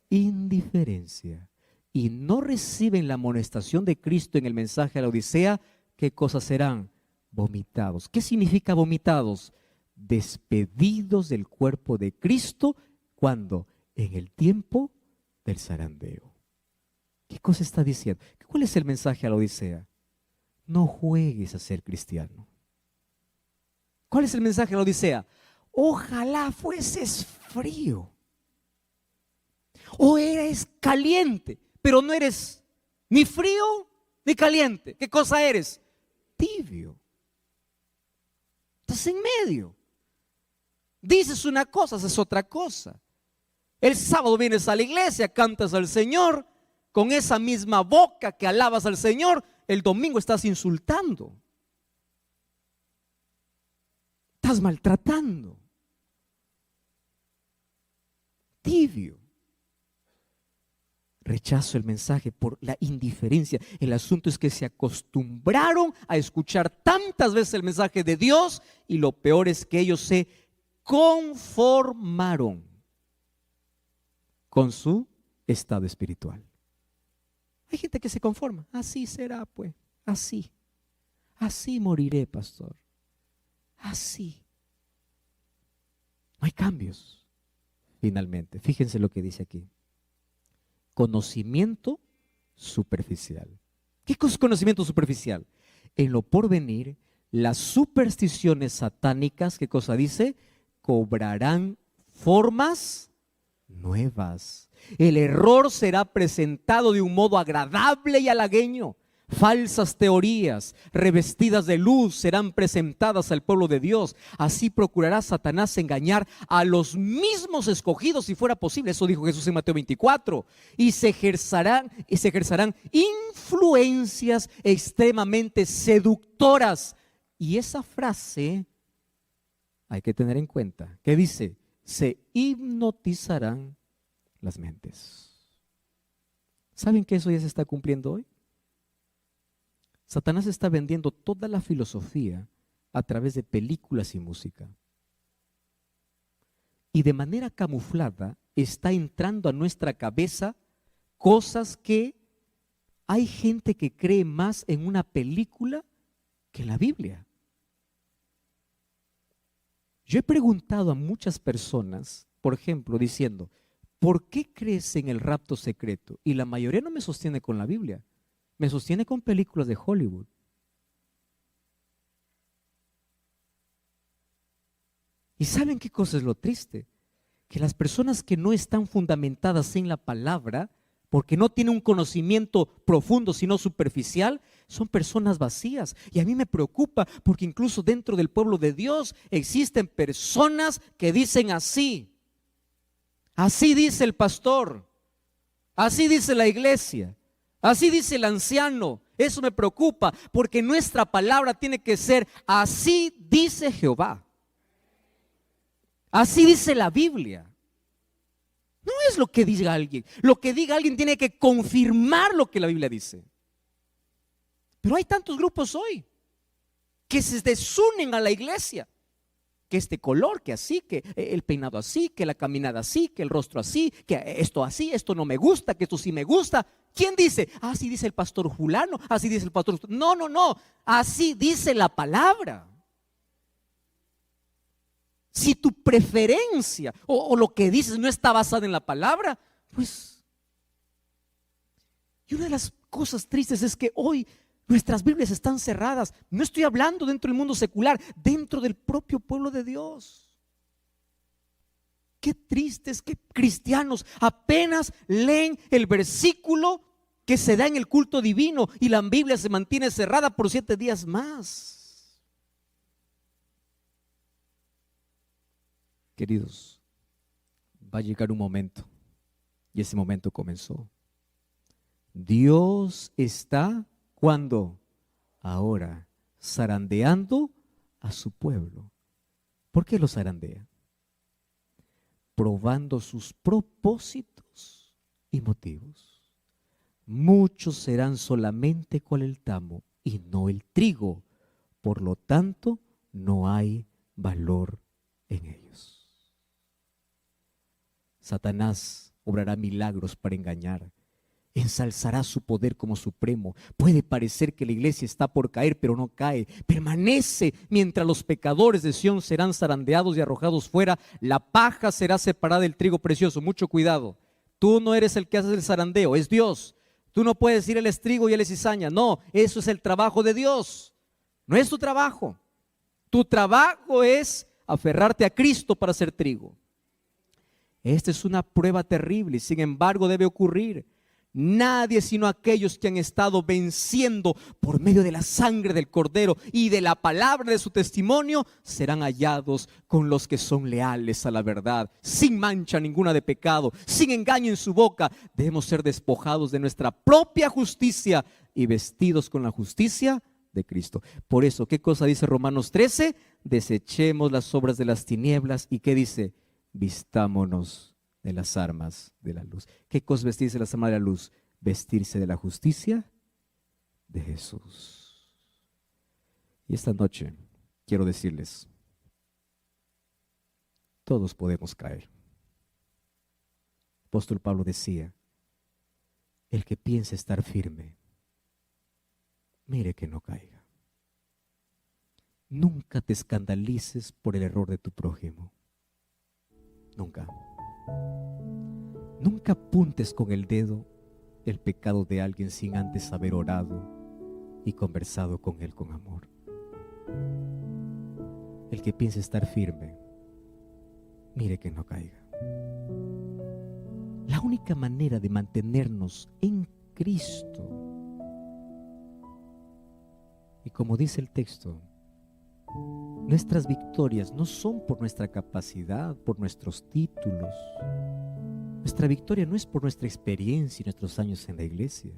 Indiferencia. Y no reciben la amonestación de Cristo en el mensaje de la Odisea, ¿qué cosas serán? Vomitados. ¿Qué significa vomitados? Despedidos del cuerpo de Cristo. ¿Cuándo? En el tiempo del zarandeo. ¿Qué cosa está diciendo? ¿Cuál es el mensaje a la Odisea? No juegues a ser cristiano. ¿Cuál es el mensaje a la Odisea? Ojalá fueses frío. O eres caliente, pero no eres ni frío ni caliente. ¿Qué cosa eres? Tibio. Estás en medio. Dices una cosa, haces otra cosa. El sábado vienes a la iglesia, cantas al Señor, con esa misma boca que alabas al Señor, el domingo estás insultando. Estás maltratando. Tibio. Rechazo el mensaje por la indiferencia. El asunto es que se acostumbraron a escuchar tantas veces el mensaje de Dios y lo peor es que ellos se conformaron con su estado espiritual. Hay gente que se conforma. Así será, pues. Así. Así moriré, pastor. Así. No hay cambios. Finalmente, fíjense lo que dice aquí. Conocimiento superficial. ¿Qué es conocimiento superficial? En lo porvenir, las supersticiones satánicas, ¿qué cosa dice? Cobrarán formas nuevas. El error será presentado de un modo agradable y halagueño. Falsas teorías revestidas de luz serán presentadas al pueblo de Dios. Así procurará Satanás engañar a los mismos escogidos si fuera posible. Eso dijo Jesús en Mateo 24. Y se ejercerán influencias extremadamente seductoras. Y esa frase hay que tener en cuenta. ¿Qué dice? Se hipnotizarán las mentes. ¿Saben que eso ya se está cumpliendo hoy? Satanás está vendiendo toda la filosofía a través de películas y música. Y de manera camuflada está entrando a nuestra cabeza cosas que hay gente que cree más en una película que en la Biblia. Yo he preguntado a muchas personas, por ejemplo, diciendo, ¿por qué crees en el rapto secreto? Y la mayoría no me sostiene con la Biblia. Me sostiene con películas de Hollywood. ¿Y saben qué cosa es lo triste? Que las personas que no están fundamentadas en la palabra, porque no tienen un conocimiento profundo, sino superficial, son personas vacías. Y a mí me preocupa porque incluso dentro del pueblo de Dios existen personas que dicen así. Así dice el pastor. Así dice la iglesia. Así dice el anciano. Eso me preocupa porque nuestra palabra tiene que ser así dice Jehová. Así dice la Biblia. No es lo que diga alguien. Lo que diga alguien tiene que confirmar lo que la Biblia dice. Pero hay tantos grupos hoy que se desunen a la iglesia. que este color, que así, que el peinado así, que la caminada así, que el rostro así, que esto así, esto no me gusta, que esto sí me gusta. ¿Quién dice? Así dice el pastor fulano, así dice el pastor. No, no, no, así dice la palabra. Si tu preferencia o lo que dices no está basada en la palabra, pues... Y una de las cosas tristes es que hoy nuestras Biblias están cerradas. No estoy hablando dentro del mundo secular, dentro del propio pueblo de Dios. Qué triste es que cristianos apenas leen el versículo que se da en el culto divino y la Biblia se mantiene cerrada por 7 días más. Queridos, va a llegar un momento, y ese momento comenzó. Dios está, ¿cuándo? Ahora, zarandeando a su pueblo. ¿Por qué lo zarandea? Probando sus propósitos y motivos. Muchos serán solamente cual el tamo y no el trigo, por lo tanto no hay valor en ellos. Satanás obrará milagros para engañar, ensalzará su poder como supremo. Puede parecer que la iglesia está por caer, pero no cae, permanece. Mientras los pecadores de Sión serán zarandeados y arrojados fuera, la paja será separada del trigo precioso. Mucho cuidado, tú no eres el que hace el zarandeo, es Dios. Tú no puedes decir él es trigo y él es cizaña. No, eso es el trabajo de Dios, no es tu trabajo. Tu trabajo es aferrarte a Cristo para ser trigo. Esta es una prueba terrible y sin embargo debe ocurrir. Nadie sino aquellos que han estado venciendo por medio de la sangre del Cordero y de la palabra de su testimonio serán hallados con los que son leales a la verdad, sin mancha ninguna de pecado, sin engaño en su boca. Debemos ser despojados de nuestra propia justicia y vestidos con la justicia de Cristo. Por eso, ¿qué cosa dice Romanos 13? Desechemos las obras de las tinieblas. ¿Y qué dice? Vistámonos de las armas de la luz. ¿Qué cosa vestirse de las armas de la luz? Vestirse de la justicia de Jesús. Y esta noche quiero decirles, todos podemos caer. El apóstol Pablo decía, el que piense estar firme, mire que no caiga. Nunca te escandalices por el error de tu prójimo. Nunca. Nunca apuntes con el dedo el pecado de alguien sin antes haber orado y conversado con él con amor. El que piense estar firme, mire que no caiga. La única manera de mantenernos en Cristo, y como dice el texto, nuestras victorias no son por nuestra capacidad, por nuestros títulos. Nuestra victoria no es por nuestra experiencia y nuestros años en la iglesia.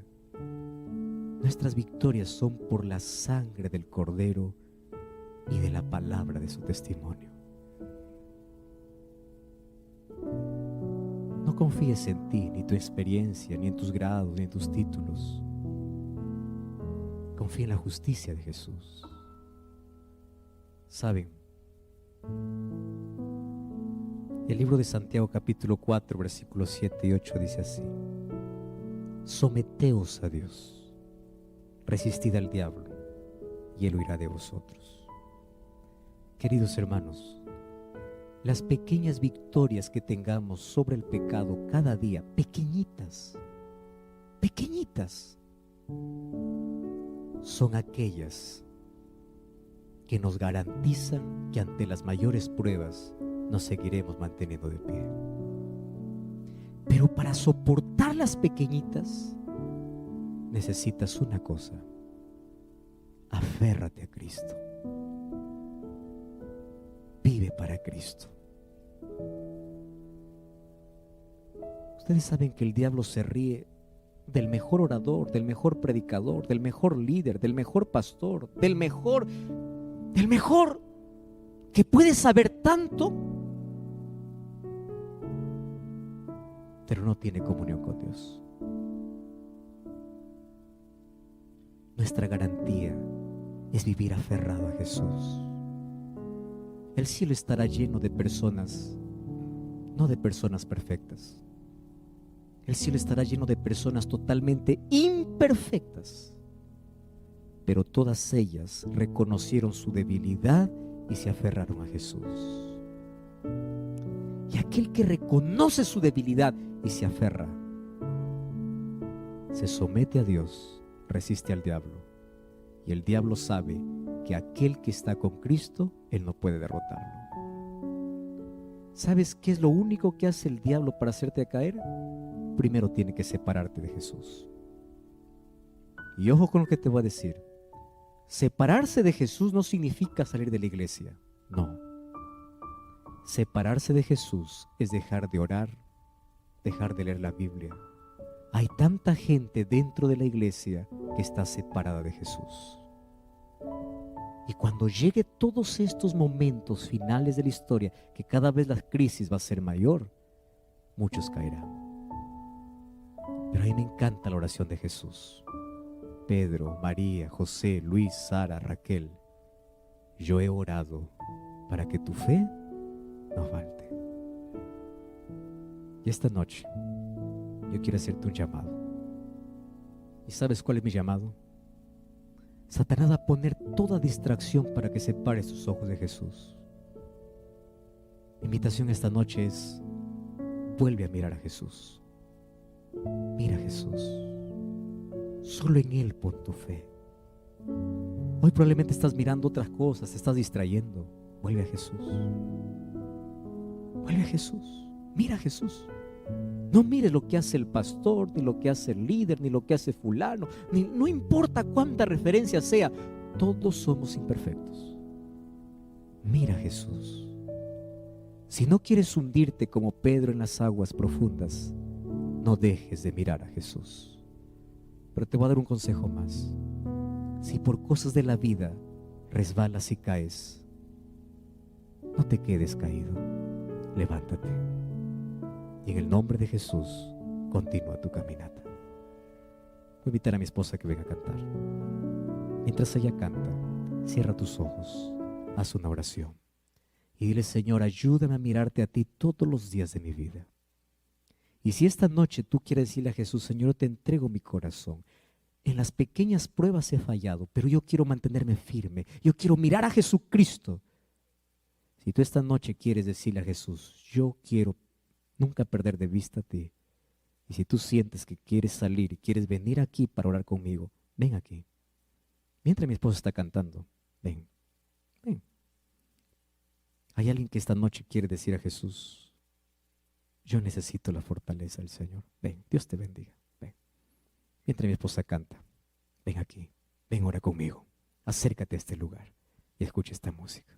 Nuestras victorias son por la sangre del Cordero y de la palabra de su testimonio. No confíes en ti, ni tu experiencia, ni en tus grados, ni en tus títulos. Confía en la justicia de Jesús. ¿Saben? El libro de Santiago capítulo 4 versículos 7 y 8 dice así: someteos a Dios, resistid al diablo y él huirá de vosotros. Queridos hermanos, las pequeñas victorias que tengamos sobre el pecado cada día, pequeñitas, son aquellas que nos garantizan que ante las mayores pruebas nos seguiremos manteniendo de pie. Pero para soportar las pequeñitas necesitas una cosa: aférrate a Cristo. Vive para Cristo. Ustedes saben que el diablo se ríe del mejor orador, del mejor predicador, del mejor líder, del mejor pastor, del mejor que puede saber tanto, pero no tiene comunión con Dios. Nuestra garantía es vivir aferrado a Jesús. el cielo estará lleno de personas, no de personas perfectas. El cielo estará lleno de personas totalmente imperfectas, pero todas ellas reconocieron su debilidad y se aferraron a Jesús. Y aquel que reconoce su debilidad y se aferra, se somete a Dios, resiste al diablo. Y el diablo sabe que aquel que está con Cristo, él no puede derrotarlo. ¿Sabes qué es lo único que hace el diablo para hacerte caer? Primero tiene que separarte de Jesús. Y ojo con lo que te voy a decir. Separarse de Jesús no significa salir de la iglesia. No. Separarse de Jesús es dejar de orar, dejar de leer la Biblia. Hay tanta gente dentro de la iglesia que está separada de Jesús. Y cuando llegue todos estos momentos finales de la historia, que cada vez la crisis va a ser mayor, muchos caerán. Pero a mí me encanta la oración de Jesús. Pedro, María, José, Luis, Sara, Raquel, yo he orado para que tu fe no falte. Y esta noche yo quiero hacerte un llamado. ¿Y sabes cuál es mi llamado? Satanás va a poner toda distracción para que separes tus ojos de Jesús. Mi invitación esta noche es: vuelve a mirar a Jesús. Mira a Jesús. Solo en Él pon tu fe. Hoy probablemente estás mirando otras cosas, te estás distrayendo. Vuelve a Jesús. Vuelve a Jesús. Mira a Jesús. No mires lo que hace el pastor, ni lo que hace el líder, ni lo que hace fulano, no importa cuánta referencia sea, todos somos imperfectos. Mira a Jesús. Si no quieres hundirte como Pedro en las aguas profundas, no dejes de mirar a Jesús. Pero te voy a dar un consejo más. Si por cosas de la vida resbalas y caes, no te quedes caído, levántate. Y en el nombre de Jesús, continúa tu caminata. Voy a invitar a mi esposa que venga a cantar. Mientras ella canta, cierra tus ojos, haz una oración y dile: Señor, ayúdame a mirarte a ti todos los días de mi vida. Y si esta noche tú quieres decirle a Jesús: Señor, te entrego mi corazón. En las pequeñas pruebas he fallado, pero yo quiero mantenerme firme. Yo quiero mirar a Jesucristo. Si tú esta noche quieres decirle a Jesús: yo quiero nunca perder de vista a ti. Y si tú sientes que quieres salir y quieres venir aquí para orar conmigo, ven aquí. Mientras mi esposa está cantando, ven. Hay alguien que esta noche quiere decir a Jesús: yo necesito la fortaleza del Señor. Ven, Dios te bendiga. Ven. Mientras mi esposa canta, ven aquí. Ven, ora conmigo. Acércate a este lugar y escucha esta música.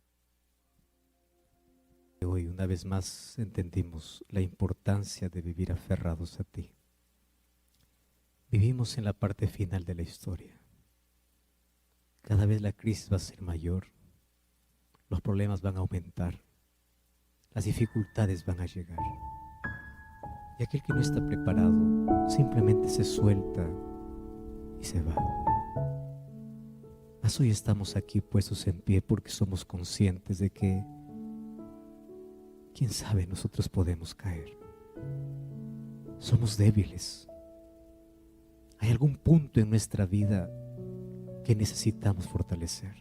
Hoy una vez más entendimos la importancia de vivir aferrados a ti. Vivimos en la parte final de la historia. Cada vez la crisis va a ser mayor, los problemas van a aumentar, las dificultades van a llegar. Y aquel que no está preparado simplemente se suelta y se va. Mas hoy estamos aquí puestos en pie porque somos conscientes de que, quién sabe, nosotros podemos caer. Somos débiles. Hay algún punto en nuestra vida que necesitamos fortalecer.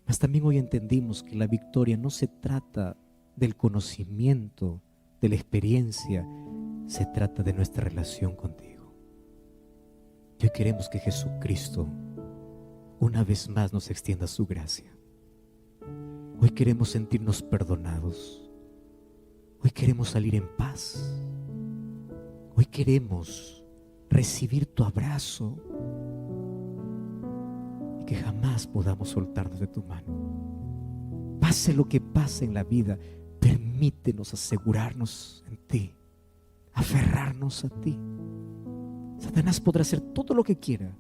Mas también hoy entendimos que la victoria no se trata del conocimiento, de la experiencia, se trata de nuestra relación contigo. Y hoy queremos que Jesucristo una vez más nos extienda su gracia. Hoy queremos sentirnos perdonados. Hoy queremos salir en paz. Hoy queremos recibir tu abrazo y que jamás podamos soltarnos de tu mano. Pase lo que pase en la vida, permítenos asegurarnos en ti, aferrarnos a ti. Satanás podrá hacer todo lo que quiera,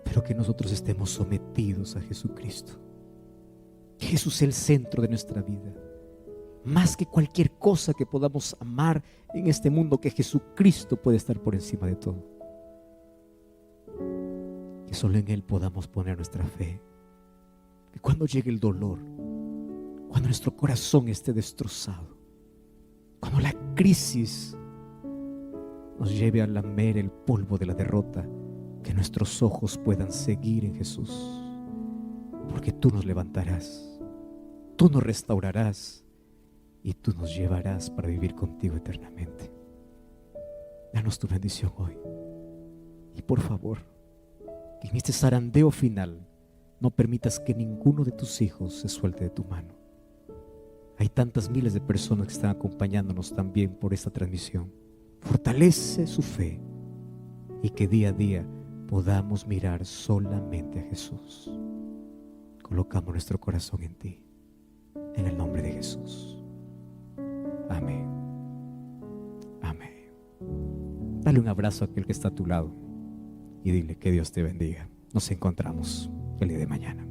pero que nosotros estemos sometidos a Jesucristo. Que Jesús sea el centro de nuestra vida. Más que cualquier cosa que podamos amar en este mundo, que Jesucristo puede estar por encima de todo. Que solo en Él podamos poner nuestra fe. que cuando llegue el dolor, cuando nuestro corazón esté destrozado, cuando la crisis nos lleve a lamer el polvo de la derrota, que nuestros ojos puedan seguir en Jesús, porque tú nos levantarás, tú nos restaurarás y tú nos llevarás para vivir contigo eternamente. Danos tu bendición hoy. Y por favor, que en este zarandeo final no permitas que ninguno de tus hijos se suelte de tu mano. Hay tantas miles de personas que están acompañándonos también por esta transmisión. Fortalece su fe y que día a día podamos mirar solamente a Jesús. Colocamos nuestro corazón en ti, en el nombre de Jesús. Amén. Amén. Dale un abrazo a aquel que está a tu lado y dile que Dios te bendiga. Nos encontramos el día de mañana.